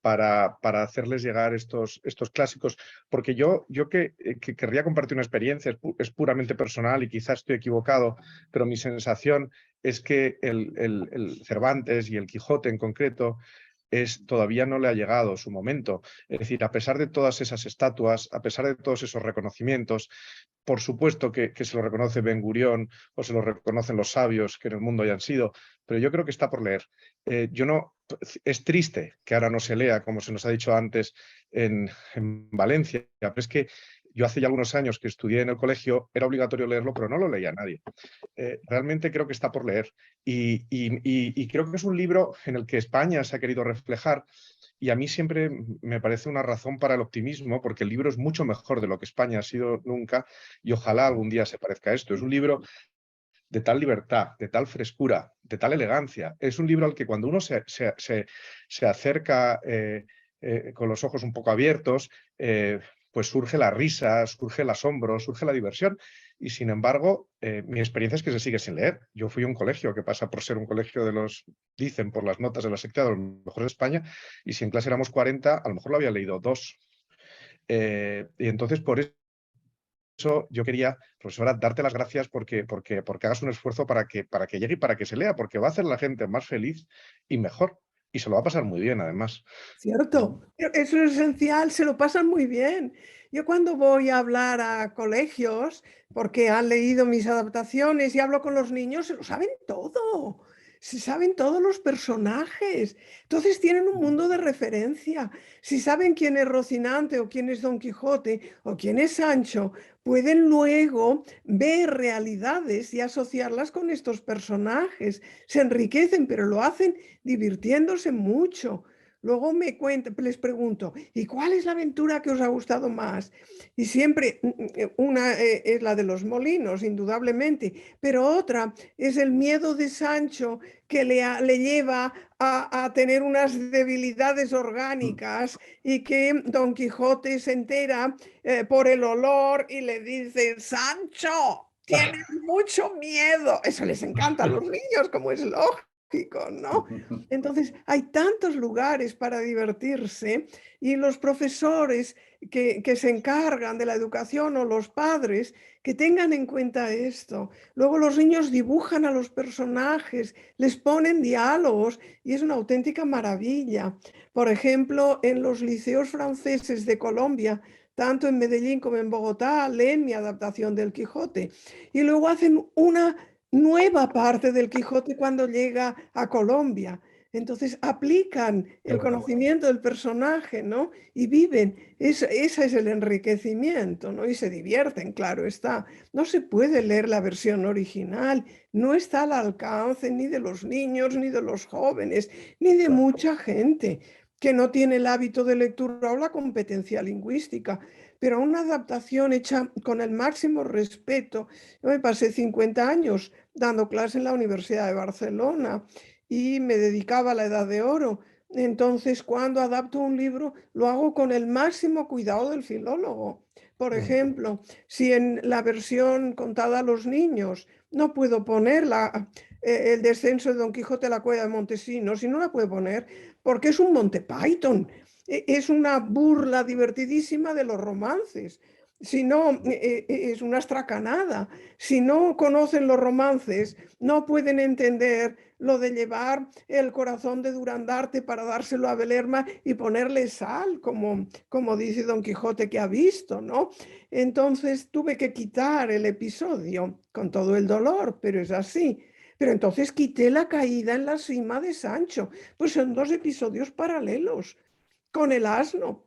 para hacerles llegar estos clásicos. Porque yo que querría compartir una experiencia, es puramente personal y quizás estoy equivocado, pero mi sensación es que el Cervantes y el Quijote en concreto todavía no le ha llegado su momento. Es decir, a pesar de todas esas estatuas, a pesar de todos esos reconocimientos, por supuesto que se lo reconoce Ben Gurión o se lo reconocen los sabios que en el mundo hayan sido, pero yo creo que está por leer. Es triste que ahora no se lea, como se nos ha dicho antes, en Valencia, pero es que yo hace ya algunos años que estudié en el colegio, era obligatorio leerlo, pero no lo leía nadie. Realmente creo que está por leer y creo que es un libro en el que España se ha querido reflejar y a mí siempre me parece una razón para el optimismo porque el libro es mucho mejor de lo que España ha sido nunca y ojalá algún día se parezca a esto. Es un libro de tal libertad, de tal frescura, de tal elegancia. Es un libro al que cuando uno se acerca con los ojos un poco abiertos, pues surge la risa, surge el asombro, surge la diversión. Y sin embargo, mi experiencia es que se sigue sin leer. Yo fui a un colegio que pasa por ser un colegio dicen por las notas de la secta, de los mejores de España, y si en clase éramos 40, a lo mejor lo había leído 2. Y entonces, por eso yo quería, profesora, darte las gracias porque hagas un esfuerzo para que llegue y para que se lea, porque va a hacer a la gente más feliz y mejor. Y se lo va a pasar muy bien, además. Cierto, pero eso es esencial, se lo pasan muy bien. Yo cuando voy a hablar a colegios, porque han leído mis adaptaciones y hablo con los niños, se lo saben todo, se saben todos los personajes. Entonces tienen un mundo de referencia. Si saben quién es Rocinante o quién es Don Quijote o quién es Sancho, pueden luego ver realidades y asociarlas con estos personajes. Se enriquecen, pero lo hacen divirtiéndose mucho. Luego les pregunto, ¿y cuál es la aventura que os ha gustado más? Y siempre una es la de los molinos, indudablemente, pero otra es el miedo de Sancho que le lleva a tener unas debilidades orgánicas y que Don Quijote se entera por el olor y le dice, Sancho, tienes mucho miedo. Eso les encanta a los niños, como es lógico, ¿no? Entonces, hay tantos lugares para divertirse y los profesores que se encargan de la educación o los padres que tengan en cuenta esto. Luego los niños dibujan a los personajes, les ponen diálogos y es una auténtica maravilla. Por ejemplo, en los liceos franceses de Colombia, tanto en Medellín como en Bogotá, leen mi adaptación del Quijote y luego hacen una nueva parte del Quijote cuando llega a Colombia. Entonces aplican el conocimiento del personaje, ¿no? Y viven. Ese es el enriquecimiento, ¿no? Y se divierten, claro está. No se puede leer la versión original. No está al alcance ni de los niños, ni de los jóvenes, ni de mucha gente que no tiene el hábito de lectura o la competencia lingüística. Pero una adaptación hecha con el máximo respeto. Yo me pasé 50 años dando clase en la Universidad de Barcelona y me dedicaba a la Edad de Oro. Entonces, cuando adapto un libro, lo hago con el máximo cuidado del filólogo. Por ejemplo, si en la versión contada a los niños no puedo poner el descenso de Don Quijote a la cueva de Montesinos, si no la puedo poner, porque es un Monty Python, es una burla divertidísima de los romances. Si no, es una estracanada. Si no conocen los romances, no pueden entender lo de llevar el corazón de Durandarte para dárselo a Belerma y ponerle sal, como dice Don Quijote que ha visto, ¿no? Entonces tuve que quitar el episodio con todo el dolor, pero es así. Pero entonces quité la caída en la cima de Sancho. Pues son 2 episodios paralelos con el asno.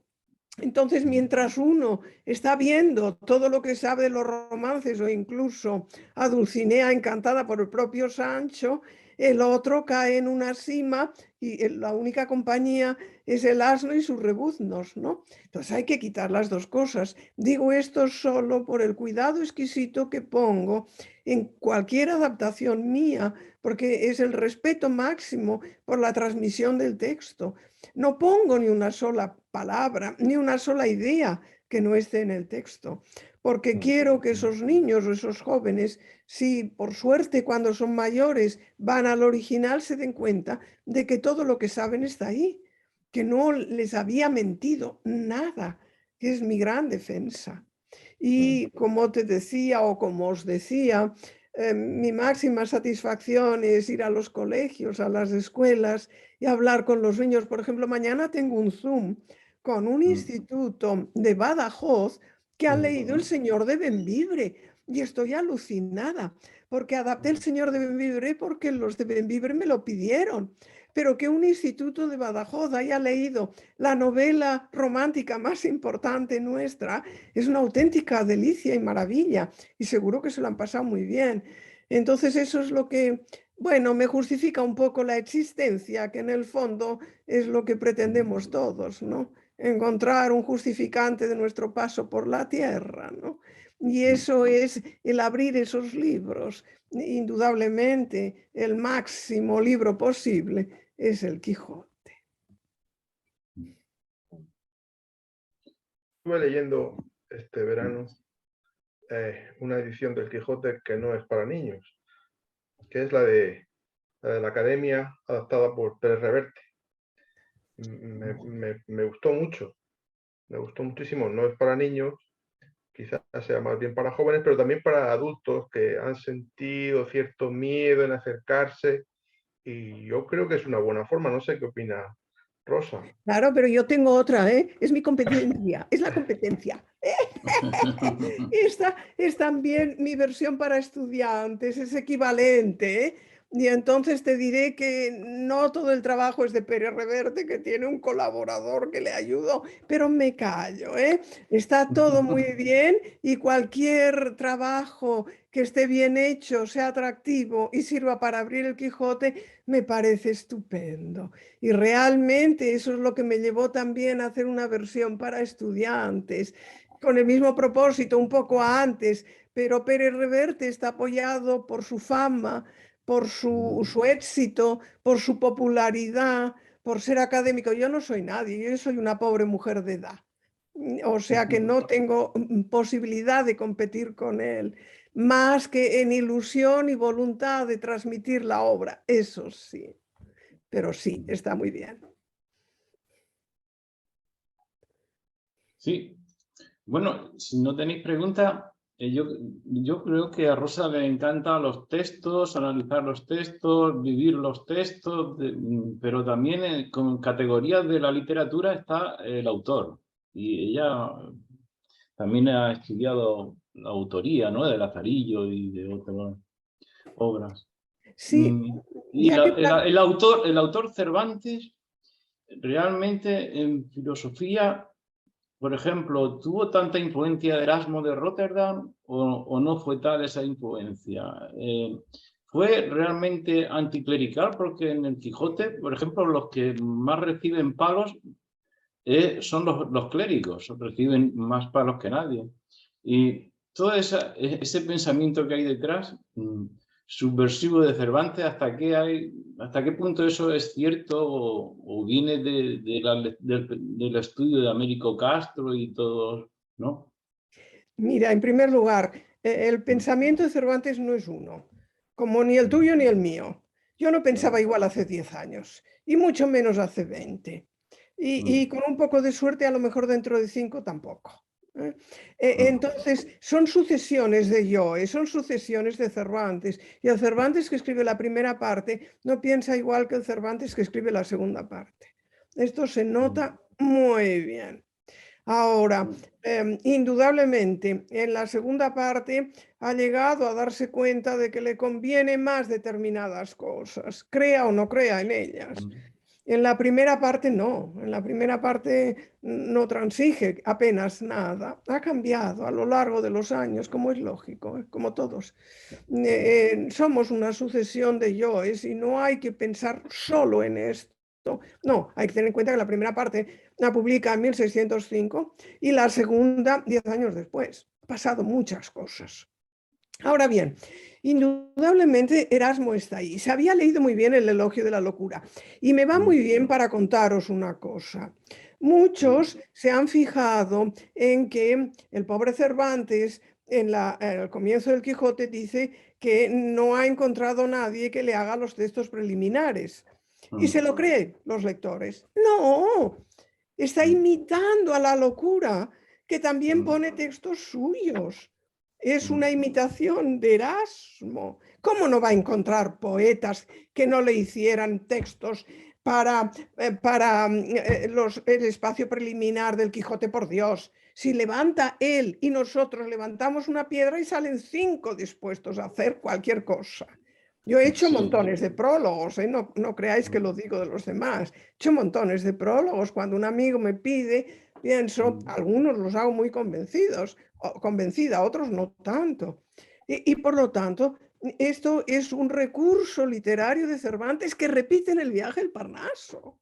Entonces, mientras uno está viendo todo lo que sabe de los romances o incluso a Dulcinea encantada por el propio Sancho, el otro cae en una cima y la única compañía es el asno y sus rebuznos, ¿no? Entonces hay que quitar las 2 cosas. Digo esto solo por el cuidado exquisito que pongo en cualquier adaptación mía, porque es el respeto máximo por la transmisión del texto. No pongo ni una sola palabra, ni una sola idea que no esté en el texto, porque quiero que esos niños o esos jóvenes, si por suerte cuando son mayores van al original, se den cuenta de que todo lo que saben está ahí, que no les había mentido nada, que es mi gran defensa. Y como te decía o como os decía, mi máxima satisfacción es ir a los colegios, a las escuelas y hablar con los niños. Por ejemplo, mañana tengo un Zoom con un instituto de Badajoz que ha leído El Señor de Bembibre y estoy alucinada porque adapté El Señor de Bembibre porque los de Bembibre me lo pidieron. Pero que un instituto de Badajoz haya leído la novela romántica más importante nuestra es una auténtica delicia y maravilla y seguro que se lo han pasado muy bien. Entonces eso es lo que, bueno, me justifica un poco la existencia, que en el fondo es lo que pretendemos todos, ¿no? Encontrar un justificante de nuestro paso por la tierra, ¿no? Y eso es el abrir esos libros. Indudablemente, el máximo libro posible es el Quijote. Estuve leyendo este verano una edición del Quijote que no es para niños, que es la de la Academia, adaptada por Pérez Reverte. Me gustó mucho, me gustó muchísimo. No es para niños, quizás sea más bien para jóvenes, pero también para adultos que han sentido cierto miedo en acercarse, y yo creo que es una buena forma. No sé qué opina Rosa. Claro, pero yo tengo otra, ¿eh? Es mi competencia, es la competencia. Esta es también mi versión para estudiantes, es equivalente, ¿eh? Y entonces te diré que no todo el trabajo es de Pérez Reverte, que tiene un colaborador que le ayudó, pero me callo, ¿eh? Está todo muy bien y cualquier trabajo que esté bien hecho, sea atractivo y sirva para abrir el Quijote, me parece estupendo. Y realmente eso es lo que me llevó también a hacer una versión para estudiantes, con el mismo propósito, un poco antes, pero Pérez Reverte está apoyado por su fama, por su éxito, por su popularidad, por ser académico. Yo no soy nadie, yo soy una pobre mujer de edad. O sea que no tengo posibilidad de competir con él, más que en ilusión y voluntad de transmitir la obra, eso sí. Pero sí, está muy bien. Sí, bueno, si no tenéis preguntas, yo creo que a Rosa le encantan los textos, analizar los textos, vivir los textos, pero también con categorías de la literatura está el autor. Y ella también ha estudiado la autoría, ¿no? De Lazarillo y de otras obras. Sí, Y ya que el autor Cervantes realmente en filosofía, por ejemplo, ¿tuvo tanta influencia de Erasmo de Rotterdam o no fue tal esa influencia? ¿Fue realmente anticlerical? Porque en el Quijote, por ejemplo, los que más reciben palos son los clérigos, reciben más palos que nadie. Y todo ese pensamiento que hay detrás, subversivo de Cervantes, ¿hasta qué punto eso es cierto o viene del estudio de Américo Castro y todo, ¿no? Mira, en primer lugar, el pensamiento de Cervantes no es uno, como ni el tuyo ni el mío. Yo no pensaba igual hace 10 años, y mucho menos hace 20. Y con un poco de suerte, a lo mejor dentro de 5 tampoco. Entonces, son sucesiones de Yoes, son sucesiones de Cervantes. Y el Cervantes que escribe la primera parte no piensa igual que el Cervantes que escribe la segunda parte. Esto se nota muy bien. Ahora, indudablemente, en la segunda parte ha llegado a darse cuenta de que le conviene más determinadas cosas, crea o no crea en ellas. En la primera parte no, en la primera parte no transige apenas nada. Ha cambiado a lo largo de los años, como es lógico, como todos. Somos una sucesión de yoes y no hay que pensar solo en esto. No, hay que tener en cuenta que la primera parte la publica en 1605 y la segunda 10 años después. Han pasado muchas cosas. Ahora bien, indudablemente Erasmo está ahí. Se había leído muy bien el Elogio de la Locura y me va muy bien para contaros una cosa. Muchos se han fijado en que el pobre Cervantes, en el comienzo del Quijote, dice que no ha encontrado nadie que le haga los textos preliminares. Y se lo creen los lectores. No, está imitando a la locura, que también pone textos suyos. Es una imitación de Erasmo. ¿Cómo no va a encontrar poetas que no le hicieran textos para el espacio preliminar del Quijote, por Dios? Si levanta él y nosotros levantamos una piedra y salen 5 dispuestos a hacer cualquier cosa. Yo he hecho montones de prólogos, no creáis que lo digo de los demás. He hecho montones de prólogos. Cuando un amigo me pide, pienso, algunos los hago muy convencida, otros no tanto. Y por lo tanto, esto es un recurso literario de Cervantes que repite en El viaje al Parnaso.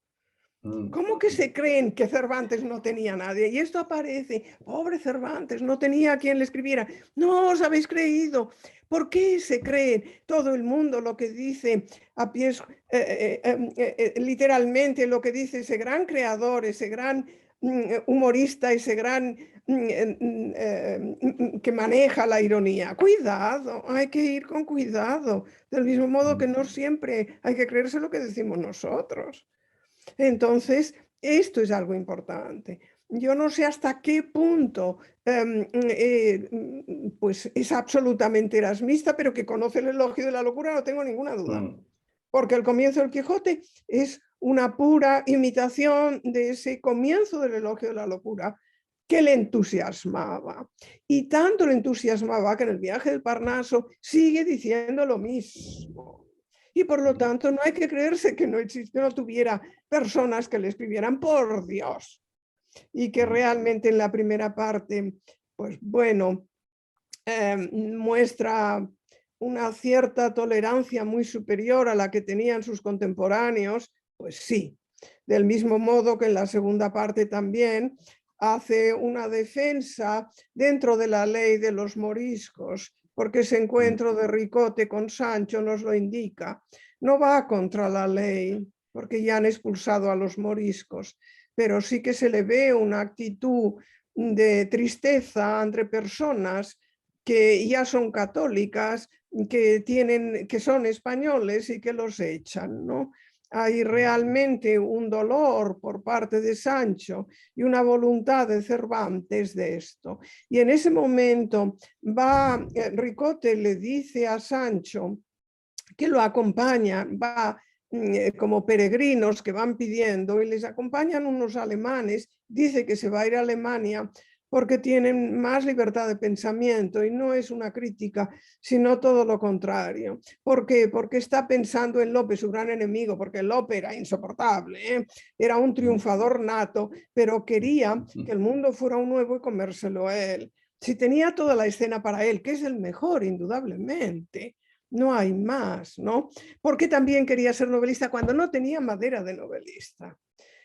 ¿Cómo que se creen que Cervantes no tenía nadie? Y esto aparece, pobre Cervantes, no tenía a quien le escribiera. No os habéis creído. ¿Por qué se cree todo el mundo lo que dice a pies, literalmente lo que dice ese gran creador, ese gran humorista, ese gran que maneja la ironía? Cuidado, hay que ir con cuidado, del mismo modo que no siempre hay que creerse lo que decimos nosotros. Entonces, esto es algo importante. Yo no sé hasta qué punto pues es absolutamente erasmista, pero que conoce el elogio de la locura, no tengo ninguna duda. Porque el comienzo del Quijote es una pura imitación de ese comienzo del elogio de la locura que le entusiasmaba. Y tanto le entusiasmaba que en El viaje del Parnaso sigue diciendo lo mismo. Y por lo tanto no hay que creerse que no tuviera personas que le escribieran, por Dios. Y que realmente en la primera parte, pues bueno, muestra una cierta tolerancia muy superior a la que tenían sus contemporáneos, pues sí. Del mismo modo que en la segunda parte también hace una defensa dentro de la ley de los moriscos, porque ese encuentro de Ricote con Sancho nos lo indica. No va contra la ley, porque ya han expulsado a los moriscos, pero sí que se le ve una actitud de tristeza entre personas que ya son católicas, que son españoles y que los echan, ¿no? Hay realmente un dolor por parte de Sancho y una voluntad de Cervantes de esto. Y en ese momento Ricote le dice a Sancho que lo acompaña, va como peregrinos que van pidiendo, y les acompañan unos alemanes. Dice que se va a ir a Alemania porque tienen más libertad de pensamiento, y no es una crítica, sino todo lo contrario. ¿Por qué? Porque está pensando en Lope, su gran enemigo, porque Lope era insoportable, ¿eh? Era un triunfador nato, pero quería que el mundo fuera un nuevo y comérselo a él. Si tenía toda la escena para él, que es el mejor, indudablemente, no hay más, ¿no? Porque también quería ser novelista cuando no tenía madera de novelista.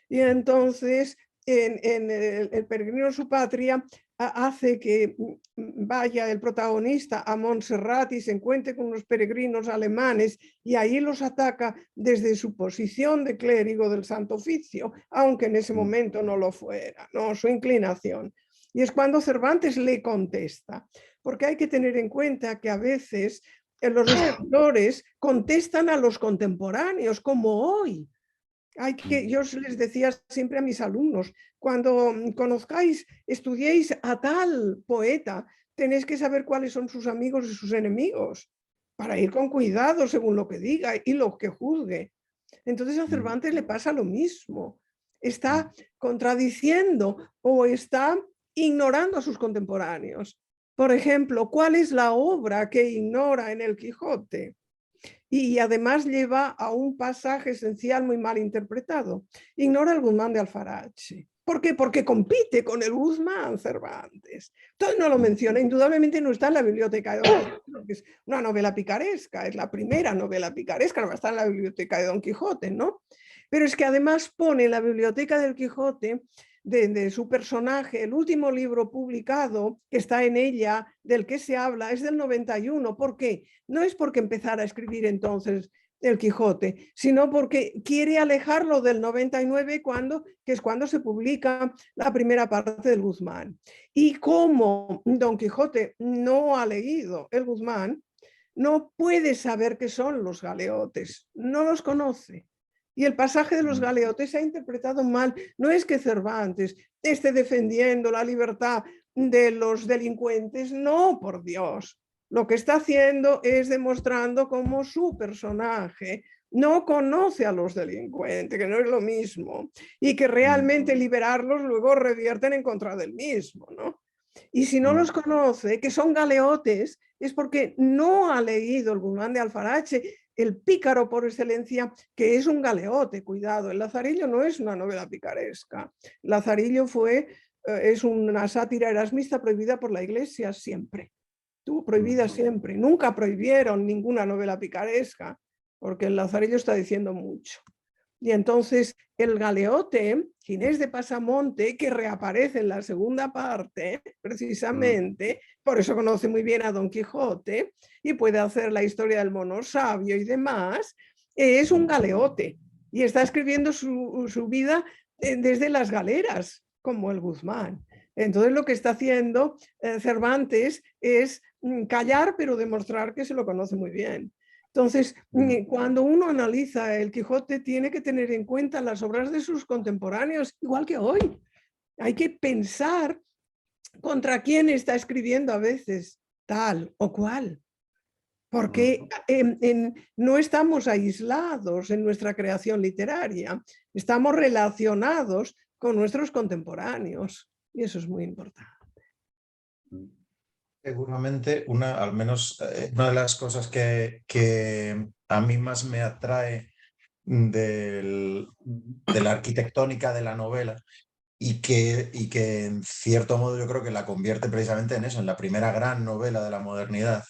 Y entonces en el peregrino a su patria hace que vaya el protagonista a Montserrat y se encuentre con unos peregrinos alemanes, y ahí los ataca desde su posición de clérigo del Santo Oficio, aunque en ese momento no lo fuera, ¿no? Su inclinación. Y es cuando Cervantes le contesta, porque hay que tener en cuenta que a veces los escritores contestan a los contemporáneos, como hoy. Yo les decía siempre a mis alumnos, cuando conozcáis, estudiéis a tal poeta, tenéis que saber cuáles son sus amigos y sus enemigos, para ir con cuidado según lo que diga y lo que juzgue. Entonces a Cervantes le pasa lo mismo. Está contradiciendo o está ignorando a sus contemporáneos. Por ejemplo, ¿cuál es la obra que ignora en el Quijote? Y además lleva a un pasaje esencial muy mal interpretado. Ignora el Guzmán de Alfarache. ¿Por qué? Porque compite con el Guzmán Cervantes. Entonces no lo menciona. Indudablemente no está en la biblioteca de Don Quijote, que es una novela picaresca, es la primera novela picaresca, no va a estar en la biblioteca de Don Quijote, ¿no? Pero es que además pone en la biblioteca del Quijote de su personaje, el último libro publicado que está en ella, del que se habla, es del 91. ¿Por qué? No es porque empezara a escribir entonces el Quijote, sino porque quiere alejarlo del 99, que es cuando se publica la primera parte del Guzmán. Y como Don Quijote no ha leído el Guzmán, no puede saber qué son los galeotes, no los conoce. Y el pasaje de los galeotes se ha interpretado mal. No es que Cervantes esté defendiendo la libertad de los delincuentes, no, por Dios. Lo que está haciendo es demostrando cómo su personaje no conoce a los delincuentes, que no es lo mismo, y que realmente liberarlos luego revierten en contra del mismo, ¿no? Y si no los conoce, que son galeotes, es porque no ha leído el Guzmán de Alfarache, el pícaro por excelencia, que es un galeote, cuidado. El Lazarillo no es una novela picaresca. Lazarillo es una sátira erasmista prohibida por la Iglesia siempre. Estuvo prohibida siempre. Nunca prohibieron ninguna novela picaresca, porque el Lazarillo está diciendo mucho. Y entonces el galeote, Ginés de Pasamonte, que reaparece en la segunda parte, precisamente, por eso conoce muy bien a Don Quijote y puede hacer la historia del mono sabio y demás, es un galeote y está escribiendo su vida desde las galeras, como el Guzmán. Entonces lo que está haciendo Cervantes es callar, pero demostrar que se lo conoce muy bien. Entonces, cuando uno analiza el Quijote, tiene que tener en cuenta las obras de sus contemporáneos, igual que hoy. Hay que pensar contra quién está escribiendo a veces tal o cual, porque no estamos aislados en nuestra creación literaria, estamos relacionados con nuestros contemporáneos, y eso es muy importante. Seguramente, al menos una de las cosas que a mí más me atrae de la arquitectónica de la novela y que en cierto modo yo creo que la convierte precisamente en eso, en la primera gran novela de la modernidad,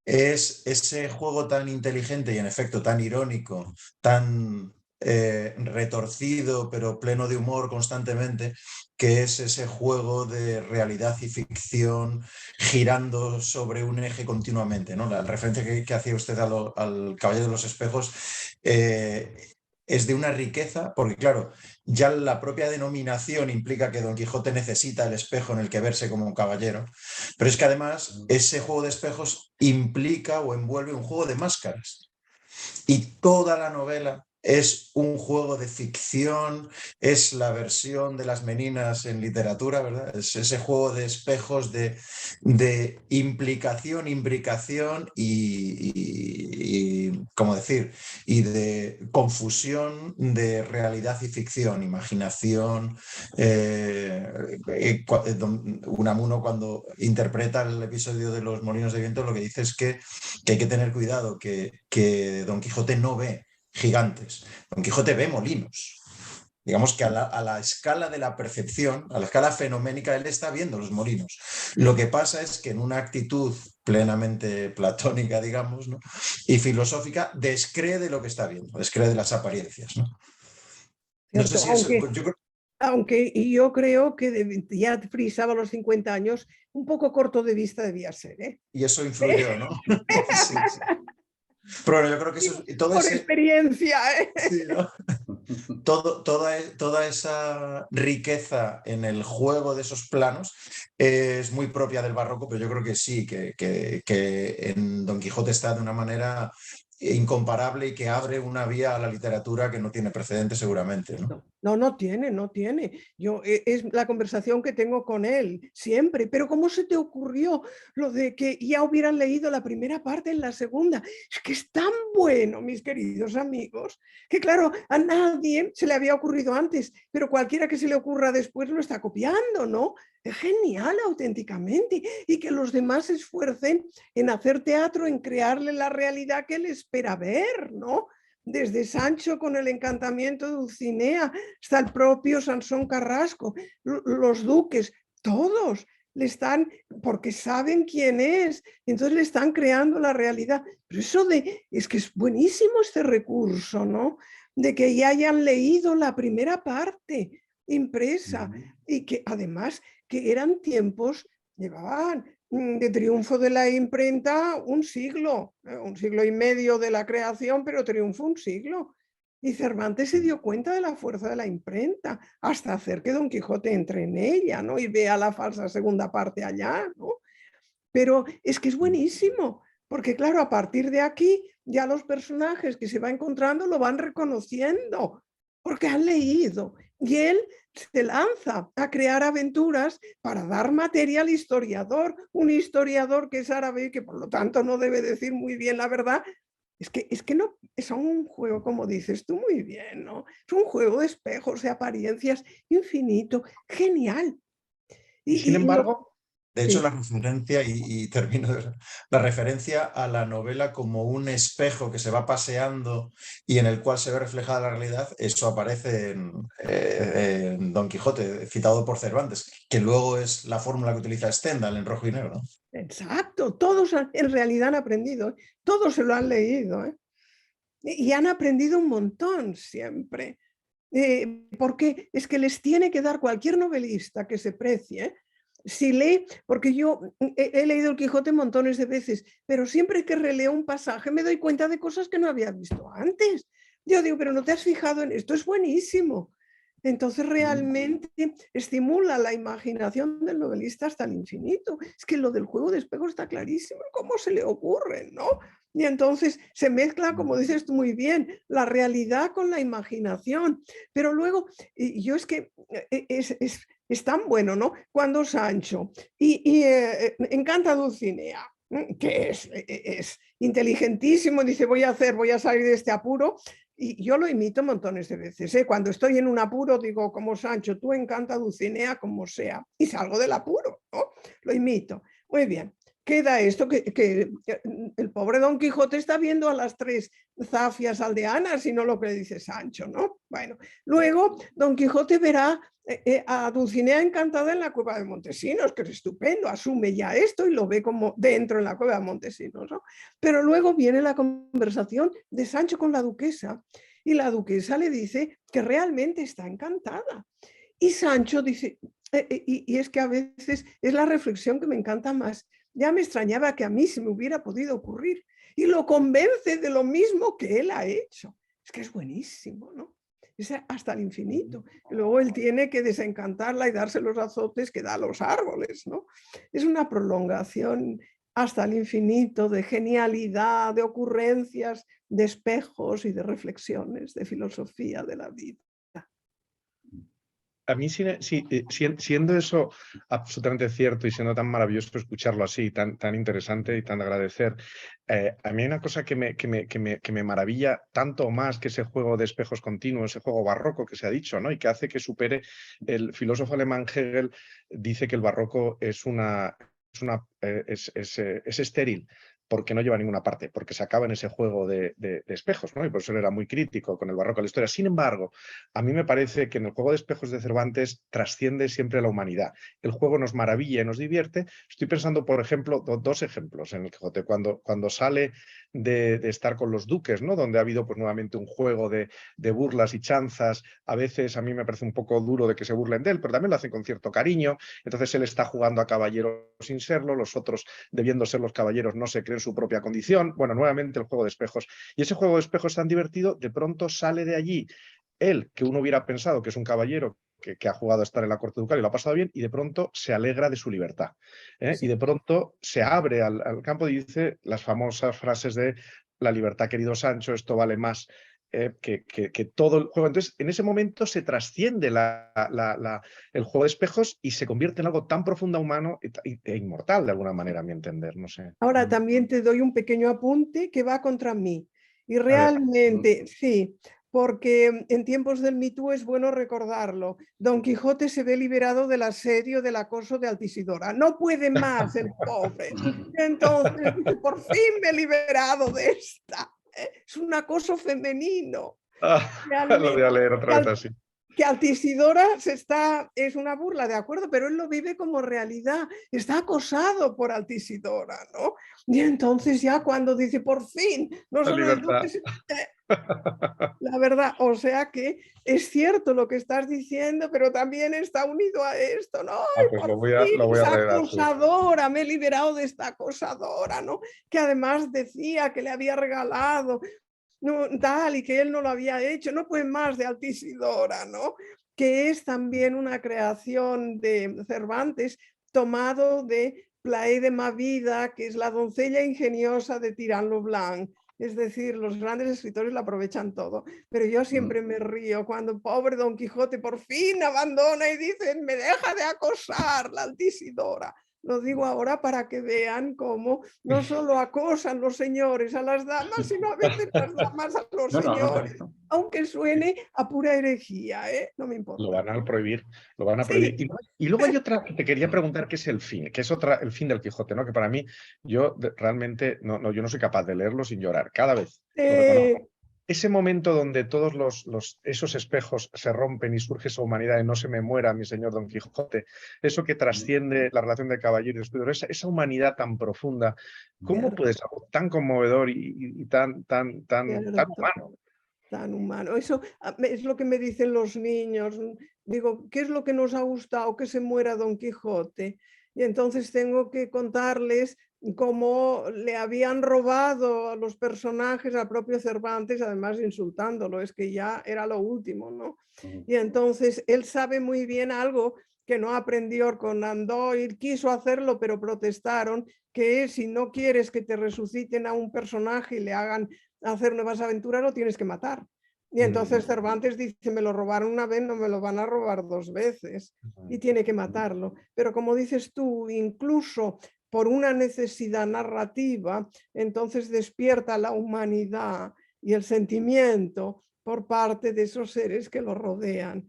es ese juego tan inteligente y en efecto tan irónico, tan retorcido pero pleno de humor constantemente, que es ese juego de realidad y ficción girando sobre un eje continuamente, ¿no? La referencia que hacía usted al Caballero de los Espejos es de una riqueza, porque claro, ya la propia denominación implica que Don Quijote necesita el espejo en el que verse como un caballero, pero es que además ese juego de espejos implica o envuelve un juego de máscaras. Y toda la novela es un juego de ficción, es la versión de las meninas en literatura, ¿verdad? Es ese juego de espejos de implicación, imbricación y ¿cómo decir? Y de confusión de realidad y ficción, imaginación. Unamuno, cuando interpreta el episodio de los molinos de viento, lo que dice es que hay que tener cuidado, que Don Quijote no ve gigantes, Don Quijote ve molinos. Digamos que a la escala de la percepción, a la escala fenoménica, él está viendo los molinos. Lo que pasa es que en una actitud plenamente platónica, digamos, ¿no? Y filosófica, descree de lo que está viendo, descree de las apariencias, ¿no? No sé si aunque yo creo que ya frisaba los 50 años, un poco corto de vista debía ser, ¿eh? Y eso influyó, ¿no? Sí, sí. Pero bueno, yo creo que eso, por experiencia, ¿eh? Sí, ¿no? Toda esa riqueza en el juego de esos planos es muy propia del barroco, pero yo creo que sí, que en Don Quijote está de una manera incomparable y que abre una vía a la literatura que no tiene precedentes seguramente, ¿no? No tiene. Es la conversación que tengo con él siempre. Pero ¿cómo se te ocurrió lo de que ya hubieran leído la primera parte en la segunda? Es que es tan bueno, mis queridos amigos, que claro, a nadie se le había ocurrido antes, pero cualquiera que se le ocurra después lo está copiando, ¿no? Es genial auténticamente, y que los demás se esfuercen en hacer teatro, en crearle la realidad que él espera ver, ¿no? Desde Sancho con el encantamiento de Dulcinea hasta el propio Sansón Carrasco, los duques, todos le están, porque saben quién es, entonces le están creando la realidad. Pero es que es buenísimo este recurso, ¿no? De que ya hayan leído la primera parte impresa y que además que eran tiempos, llevaban de triunfo de la imprenta un siglo y medio de la creación, pero triunfó un siglo. Y Cervantes se dio cuenta de la fuerza de la imprenta hasta hacer que Don Quijote entre en ella, ¿no? Y vea la falsa segunda parte allá, ¿no? Pero es que es buenísimo, porque claro, a partir de aquí ya los personajes que se va encontrando lo van reconociendo, porque han leído. Y él se lanza a crear aventuras para dar material al historiador, un historiador que es árabe y que por lo tanto no debe decir muy bien la verdad. Es que no, es un juego, como dices tú muy bien, ¿no? Es un juego de espejos, de apariencias, infinito, genial. Sin embargo, de hecho, sí. la referencia, y termino, la referencia a la novela como un espejo que se va paseando y en el cual se ve reflejada la realidad, eso aparece en Don Quijote, citado por Cervantes, que luego es la fórmula que utiliza Stendhal en Rojo y Negro, ¿no? Exacto, todos en realidad han aprendido, todos se lo han leído, ¿eh? Y han aprendido un montón siempre, porque es que les tiene que dar cualquier novelista que se precie, si lee, porque yo he leído el Quijote montones de veces, pero siempre que releo un pasaje me doy cuenta de cosas que no había visto antes. Yo digo, pero no te has fijado en esto, es buenísimo. Entonces realmente estimula la imaginación del novelista hasta el infinito. Es que lo del juego de espejos está clarísimo. ¿Cómo se le ocurre, no? Y entonces se mezcla, como dices tú muy bien, la realidad con la imaginación. Pero luego, yo es que es tan bueno, ¿no? Cuando Sancho encanta a Dulcinea, que es inteligentísimo, dice voy a salir de este apuro. Y yo lo imito montones de veces, ¿eh? Cuando estoy en un apuro digo, como Sancho, tú encanta a Dulcinea como sea, y salgo del apuro, ¿no? Lo imito. Muy bien. Queda esto que el pobre Don Quijote está viendo a las tres zafias aldeanas y no lo que le dice Sancho, ¿no? Bueno, luego Don Quijote verá a Dulcinea encantada en la cueva de Montesinos, que es estupendo, asume ya esto y lo ve como dentro en la cueva de Montesinos, ¿no? Pero luego viene la conversación de Sancho con la duquesa y la duquesa le dice que realmente está encantada. Y Sancho dice, y es que a veces es la reflexión que me encanta más, ya me extrañaba que a mí se me hubiera podido ocurrir, y lo convence de lo mismo que él ha hecho. Es que es buenísimo, ¿no? Es hasta el infinito. Y luego él tiene que desencantarla y darse los azotes que da a los árboles, ¿no? Es una prolongación hasta el infinito de genialidad, de ocurrencias, de espejos y de reflexiones, de filosofía de la vida. A mí, siendo eso absolutamente cierto y siendo tan maravilloso escucharlo así, tan interesante y tan de agradecer, a mí hay una cosa que me maravilla tanto más que ese juego de espejos continuos, ese juego barroco que se ha dicho, ¿no? Y que hace que supere. El filósofo alemán Hegel dice que el barroco es estéril, porque no lleva a ninguna parte, porque se acaba en ese juego de espejos, ¿no? Y por eso él era muy crítico con el barroco de la historia. Sin embargo, a mí me parece que en el juego de espejos de Cervantes trasciende siempre la humanidad. El juego nos maravilla y nos divierte. Estoy pensando, por ejemplo, dos ejemplos en el Quijote. Cuando sale de estar con los duques, ¿no? Donde ha habido pues nuevamente un juego de burlas y chanzas. A veces a mí me parece un poco duro de que se burlen de él, pero también lo hacen con cierto cariño. Entonces él está jugando a caballero sin serlo, los otros, debiendo ser los caballeros, no se creen su propia condición. Bueno, nuevamente el juego de espejos. Y ese juego de espejos tan divertido, de pronto sale de allí él, que uno hubiera pensado que es un caballero que ha jugado a estar en la corte ducal y lo ha pasado bien, y de pronto se alegra de su libertad. Sí. Y de pronto se abre al campo y dice las famosas frases de la libertad, querido Sancho, esto vale más que todo el juego. Entonces, en ese momento se trasciende el juego de espejos y se convierte en algo tan profundo, humano e inmortal, de alguna manera, a mi entender. No sé. Ahora también te doy un pequeño apunte que va contra mí. Y realmente, sí, porque en tiempos del Me Too es bueno recordarlo. Don Quijote se ve liberado del asedio, del acoso de Altisidora. No puede más el pobre. Entonces dice, por fin me he liberado de esta. Es un acoso femenino. Lo voy a leer otra vez así. que Altisidora es una burla, de acuerdo, pero él lo vive como realidad. Está acosado por Altisidora, ¿no? Y entonces ya cuando dice, por fin, no La solo el libertad. duque, la verdad, o sea que es cierto lo que estás diciendo, pero también está unido a esto, ¿no? Ay, Pues por lo voy fin, a esa redactar. acosadora, me he liberado de esta acosadora, ¿no? Que además decía que le había regalado tal y que él no lo había hecho, no pues más de Altisidora, ¿no? Que es también una creación de Cervantes tomado de Plaé de Mavida, que es la doncella ingeniosa de Tirán lo Blanc. Es decir, los grandes escritores lo aprovechan todo, pero yo siempre me río cuando pobre Don Quijote por fin abandona y dicen, me deja de acosar la Altisidora. Lo digo ahora para que vean cómo no solo acosan los señores a las damas, sino a veces las damas a los señores, aunque suene a pura herejía, ¿eh? No me importa. Lo van a prohibir, lo van a prohibir. Sí. Y luego hay otra que te quería preguntar, que es el fin, que es el fin del Quijote, ¿no? Que para mí, yo realmente, yo no soy capaz de leerlo sin llorar, cada vez, lo reconozco. Ese momento donde todos esos espejos se rompen y surge esa humanidad de no se me muera mi señor Don Quijote, eso que trasciende la relación de caballero y escudero, esa humanidad tan profunda, ¿cómo puede ser tan conmovedor y tan humano? Tan humano. Eso es lo que me dicen los niños. Digo, ¿qué es lo que nos ha gustado? Que se muera Don Quijote. Y entonces tengo que contarles cómo le habían robado a los personajes al propio Cervantes, además insultándolo, es que ya era lo último, ¿no? Y entonces él sabe muy bien algo que no aprendió con Doyle, quiso hacerlo, pero protestaron, que es, si no quieres que te resuciten a un personaje y le hagan hacer nuevas aventuras, lo tienes que matar. Y entonces Cervantes dice, me lo robaron una vez, no me lo van a robar dos veces, y tiene que matarlo. Pero como dices tú, incluso por una necesidad narrativa, entonces despierta la humanidad y el sentimiento por parte de esos seres que lo rodean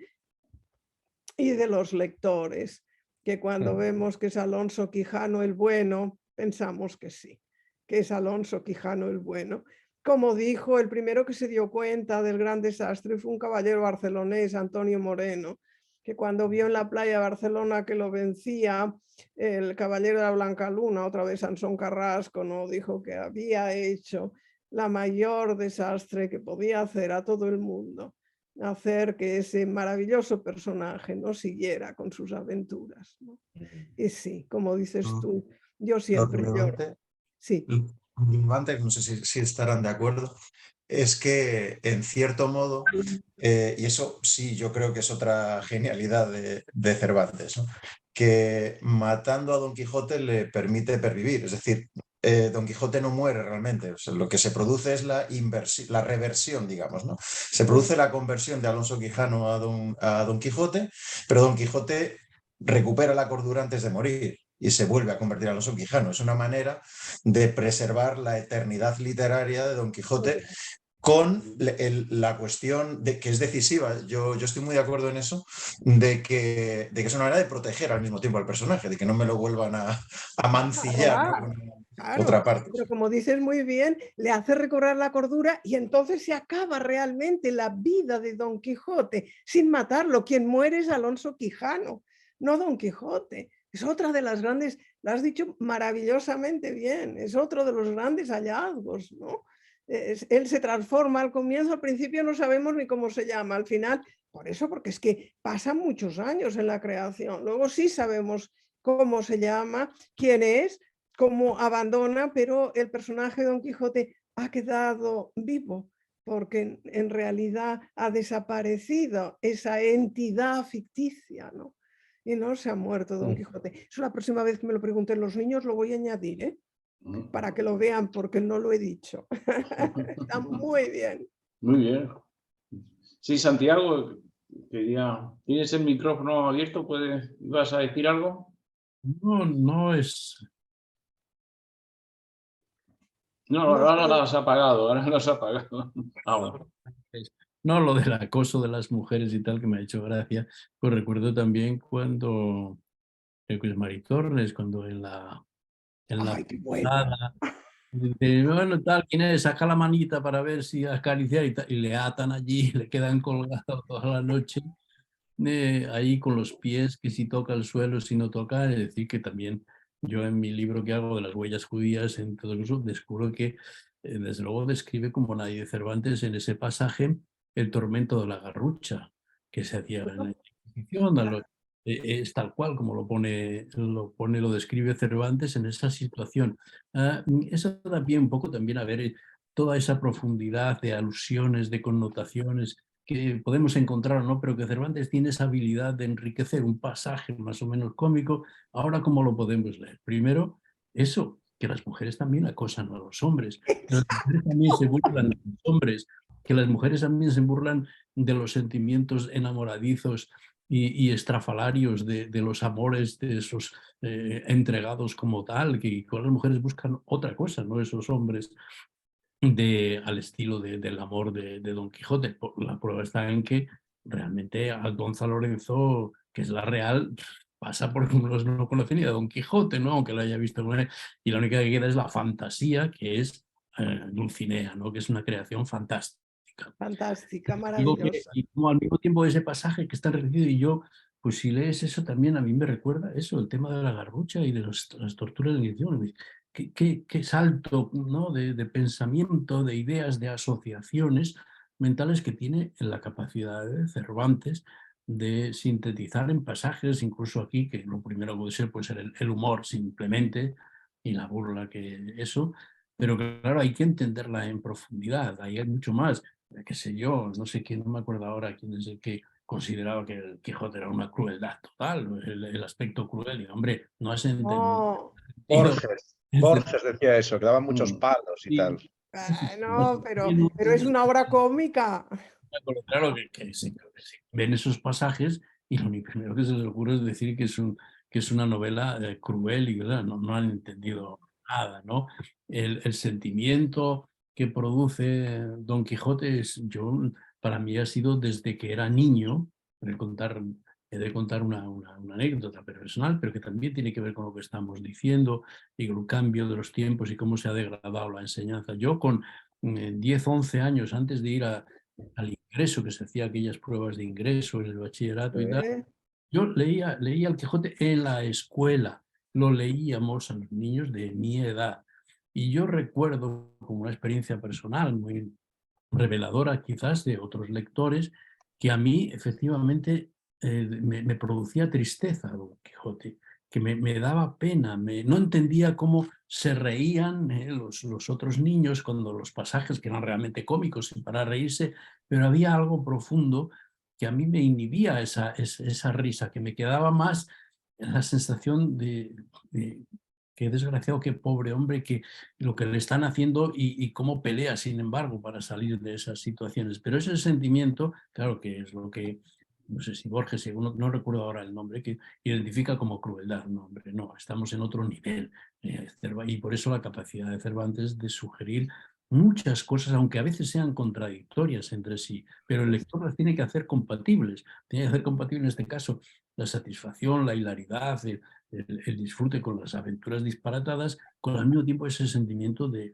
y de los lectores, que cuando vemos que es Alonso Quijano el bueno, pensamos que sí, que es Alonso Quijano el bueno. Como dijo, el primero que se dio cuenta del gran desastre fue un caballero barcelonés, Antonio Moreno, que cuando vio en la playa de Barcelona que lo vencía el caballero de la Blanca Luna, otra vez Sansón Carrasco, ¿no? Dijo que había hecho la mayor desastre que podía hacer a todo el mundo, hacer que ese maravilloso personaje no siguiera con sus aventuras, ¿no? Y sí, como dices tú, yo siempre lloro. Sí. Antes, no sé si estarán de acuerdo, es que en cierto modo, y eso sí, yo creo que es otra genialidad de Cervantes, ¿no? Que matando a Don Quijote le permite pervivir, es decir, Don Quijote no muere realmente, o sea, lo que se produce es la reversión, digamos, ¿no? Se produce la conversión de Alonso Quijano a Don Quijote, pero Don Quijote recupera la cordura antes de morir y se vuelve a convertir a Alonso Quijano. Es una manera de preservar la eternidad literaria de Don Quijote con la cuestión de que es decisiva. Yo estoy muy de acuerdo en eso, de que es una manera de proteger al mismo tiempo al personaje, de que no me lo vuelvan a mancillar. Claro, otra parte. Pero como dices muy bien, le hace recobrar la cordura y entonces se acaba realmente la vida de Don Quijote sin matarlo. Quien muere es Alonso Quijano, no Don Quijote. Es otra de las grandes, lo has dicho maravillosamente bien, es otro de los grandes hallazgos, ¿no? Él se transforma al comienzo, al principio no sabemos ni cómo se llama, al final, por eso, porque es que pasan muchos años en la creación, luego sí sabemos cómo se llama, quién es, cómo abandona, pero el personaje de Don Quijote ha quedado vivo, porque en realidad ha desaparecido esa entidad ficticia, ¿no? Y no se ha muerto Don Quijote. Eso la próxima vez que me lo pregunten los niños lo voy a añadir, ¿eh? Para que lo vean, porque no lo he dicho. Está muy bien. Muy bien. Sí, Santiago, ¿tienes el micrófono abierto? ¿Ibas a decir algo? No es... No, ahora lo has apagado, ahora lo has apagado. Ahora. No, lo del acoso de las mujeres y tal, que me ha hecho gracia. Pues recuerdo también cuando, creo que es Maritornes, cuando en la portada dice, bueno, tal, ¿quién es? Saca la manita para ver si acariciar y le atan allí, le quedan colgados toda la noche. ahí con los pies, que si toca el suelo, si no toca. Es decir, que también yo en mi libro que hago de las huellas judías, en todo eso, descubro que desde luego describe como nadie Cervantes en ese pasaje el tormento de la garrucha que se hacía en la Inquisición. Es tal cual como lo describe Cervantes en esa situación. Eso da pie un poco también a ver toda esa profundidad de alusiones, de connotaciones que podemos encontrar, ¿no? Pero que Cervantes tiene esa habilidad de enriquecer un pasaje más o menos cómico. Ahora, ¿cómo lo podemos leer? Primero, eso, que las mujeres también acosan a los hombres, que las mujeres también se burlan de los hombres, que las mujeres también se burlan de los sentimientos enamoradizos y estrafalarios de los amores de esos entregados como tal, que las mujeres buscan otra cosa, no esos hombres al estilo del amor de Don Quijote. La prueba está en que realmente Aldonza Lorenzo, que es la real, pasa porque unos no conocen ni a Don Quijote, ¿no? Aunque lo haya visto, y la única que queda es la fantasía, que es Dulcinea, ¿no? Que es una creación fantástica. Fantástica, Digo maravillosa. y como al mismo tiempo ese pasaje que está repetido, y yo, pues si lees eso también a mí me recuerda eso, el tema de la garrucha y de las torturas de la Inquisición. Qué salto, ¿no? de pensamiento, de ideas, de asociaciones mentales que tiene en la capacidad de Cervantes de sintetizar en pasajes, incluso aquí, que lo primero puede ser el humor simplemente y la burla, que eso, pero claro, hay que entenderla en profundidad, ahí hay mucho más. Qué sé yo, no sé quién, no me acuerdo ahora quién es el que consideraba que el Quijote era una crueldad total, el aspecto cruel, y hombre, no has entendido. No, Borges decía eso, que daban muchos palos y tal. no, pero es una obra cómica. Claro que se ven esos pasajes y lo primero que se les ocurre es decir que es una novela cruel y ¿verdad? No han entendido nada, ¿no? El sentimiento que produce Don Quijote para mí ha sido desde que era niño. He de contar una anécdota personal, pero que también tiene que ver con lo que estamos diciendo y con el cambio de los tiempos y cómo se ha degradado la enseñanza. Yo con 10, 11 años antes de ir al ingreso, que se hacía aquellas pruebas de ingreso en el bachillerato y tal, yo leía el Quijote en la escuela, lo leíamos a los niños de mi edad. Y yo recuerdo como una experiencia personal muy reveladora quizás de otros lectores, que a mí efectivamente me producía tristeza Don Quijote, que me daba pena, no entendía cómo se reían los otros niños cuando los pasajes que eran realmente cómicos sin para reírse, pero había algo profundo que a mí me inhibía esa risa, que me quedaba más la sensación de qué desgraciado, qué pobre hombre, que lo que le están haciendo y cómo pelea, sin embargo, para salir de esas situaciones. Pero ese sentimiento, claro que es lo que, no sé si Borges, no recuerdo ahora el nombre, que identifica como crueldad. No, hombre, no, estamos en otro nivel. Y por eso la capacidad de Cervantes de sugerir muchas cosas, aunque a veces sean contradictorias entre sí, pero el lector las tiene que hacer compatibles. Tiene que hacer compatible en este caso la satisfacción, la hilaridad, el disfrute con las aventuras disparatadas, con al mismo tiempo ese sentimiento de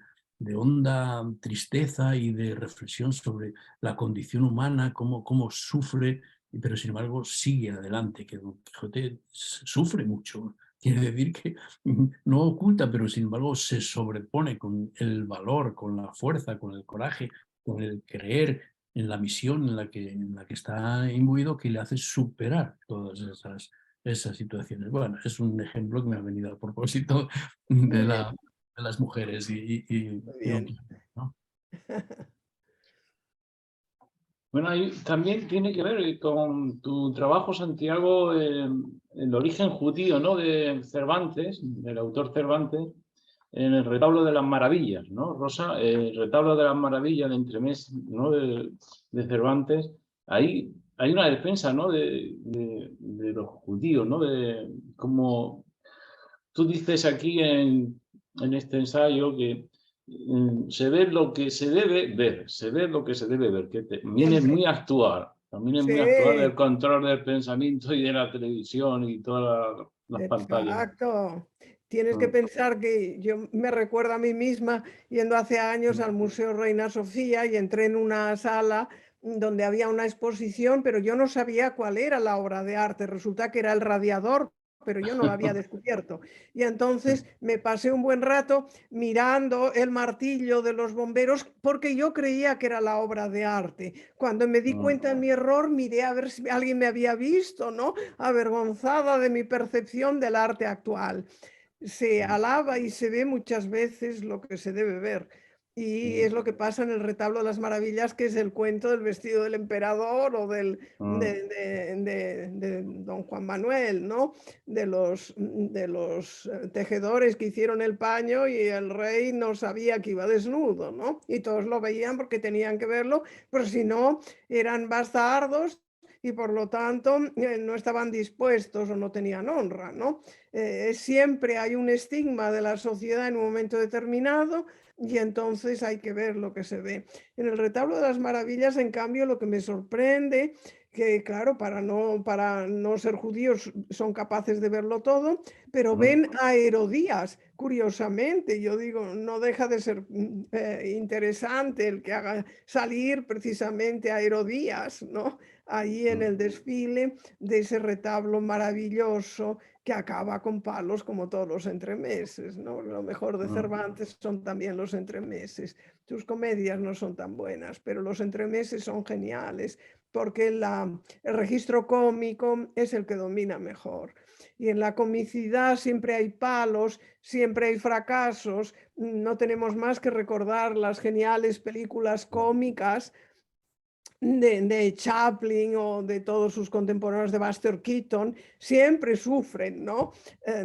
honda tristeza y de reflexión sobre la condición humana, cómo sufre, pero sin embargo sigue adelante, que Don Quijote sufre mucho. Quiere decir que no oculta, pero sin embargo se sobrepone con el valor, con la fuerza, con el coraje, con el creer en la misión en la que está imbuido, que le hace superar todas esas situaciones. Bueno, es un ejemplo que me ha venido a propósito de las mujeres y Don Quijote, ¿no? Bueno, ahí también tiene que ver con tu trabajo, Santiago, el origen judío, ¿no? De Cervantes, del autor Cervantes, en el retablo de las maravillas, ¿no, Rosa? El retablo de las maravillas de Entremés, ¿no? de Cervantes. Ahí hay una defensa, ¿no? de los judíos, ¿no? De cómo tú dices aquí en este ensayo que se ve lo que se debe ver, se ve lo que se debe ver, que también es muy actual, también es muy actual el control del pensamiento y de la televisión y todas las pantallas. Exacto. Tienes que pensar que yo me recuerdo a mí misma yendo hace años al Museo Reina Sofía y entré en una sala donde había una exposición, pero yo no sabía cuál era la obra de arte. Resulta que era el radiador, pero yo no lo había descubierto. Y entonces me pasé un buen rato mirando el martillo de los bomberos porque yo creía que era la obra de arte. Cuando me di cuenta de mi error, miré a ver si alguien me había visto, ¿no? Avergonzada de mi percepción del arte actual. Se alaba y se ve muchas veces lo que se debe ver. Y es lo que pasa en el retablo de las maravillas, que es el cuento del vestido del emperador o de don Juan Manuel, ¿no? De los tejedores que hicieron el paño y el rey no sabía que iba desnudo, ¿no? Y todos lo veían porque tenían que verlo, pero si no, eran bastardos y por lo tanto no estaban dispuestos o no tenían honra, ¿no? Siempre hay un estigma de la sociedad en un momento determinado y entonces hay que ver lo que se ve. En el retablo de las maravillas, en cambio, lo que me sorprende, que claro, para no ser judíos son capaces de verlo todo, pero ven a Herodías, curiosamente. Yo digo, no deja de ser interesante el que haga salir precisamente a Herodías, ¿no? Ahí en el desfile de ese retablo maravilloso que acaba con palos como todos los entremeses, ¿no? Lo mejor de Cervantes son también los entremeses. Sus comedias no son tan buenas, pero los entremeses son geniales porque el registro cómico es el que domina mejor. Y en la comicidad siempre hay palos, siempre hay fracasos. No tenemos más que recordar las geniales películas cómicas de Chaplin o de todos sus contemporáneos, de Buster Keaton, siempre sufren, ¿no?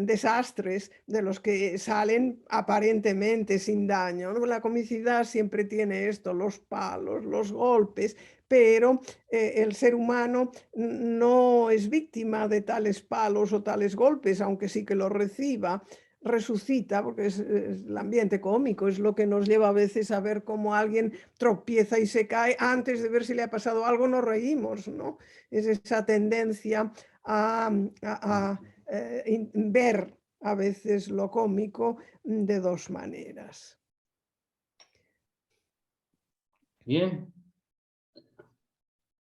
Desastres de los que salen aparentemente sin daño, ¿no? La comicidad siempre tiene esto, los palos, los golpes, pero el ser humano no es víctima de tales palos o tales golpes, aunque sí que los reciba. Resucita, porque es el ambiente cómico, es lo que nos lleva a veces a ver cómo alguien tropieza y se cae. Antes de ver si le ha pasado algo, nos reímos, ¿no? Es esa tendencia a ver a veces lo cómico de dos maneras. Bien.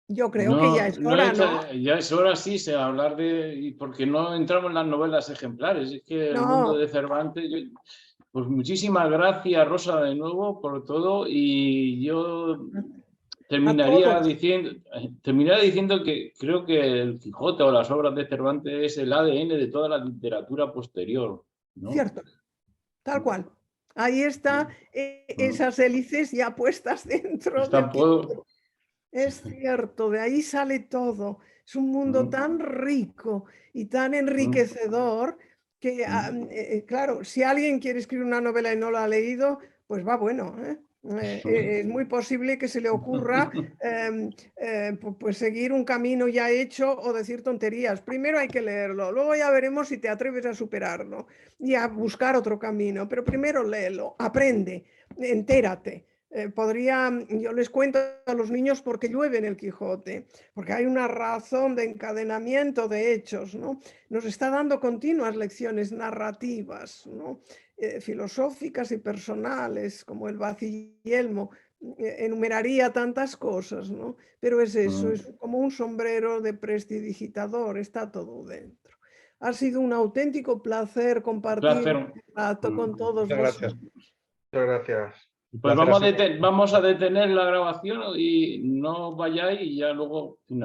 Yo creo que ya es hora, ¿no? Ya es hora, sí, hablar de... Porque no entramos en las novelas ejemplares. Es que el mundo de Cervantes... Pues muchísimas gracias, Rosa, de nuevo, por todo. Y yo terminaría diciendo que creo que el Quijote o las obras de Cervantes es el ADN de toda la literatura posterior, ¿no? Cierto, tal cual. Ahí está esas hélices ya puestas dentro del Quijote. Es cierto, de ahí sale todo. Es un mundo tan rico y tan enriquecedor que, claro, si alguien quiere escribir una novela y no la ha leído, pues va bueno, ¿eh? Es muy posible que se le ocurra pues seguir un camino ya hecho o decir tonterías. Primero hay que leerlo, luego ya veremos si te atreves a superarlo y a buscar otro camino, pero primero léelo, aprende, entérate. Yo les cuento a los niños por qué llueve en el Quijote, porque hay una razón de encadenamiento de hechos, ¿no? Nos está dando continuas lecciones narrativas, ¿no? Filosóficas y personales, como el Bacielmo, enumeraría tantas cosas, ¿no? Pero es eso, es como un sombrero de prestidigitador, está todo dentro. Ha sido un auténtico placer compartir este rato con todos vosotros. Muchas gracias. Pues vamos a detener la grabación y no vayáis y ya luego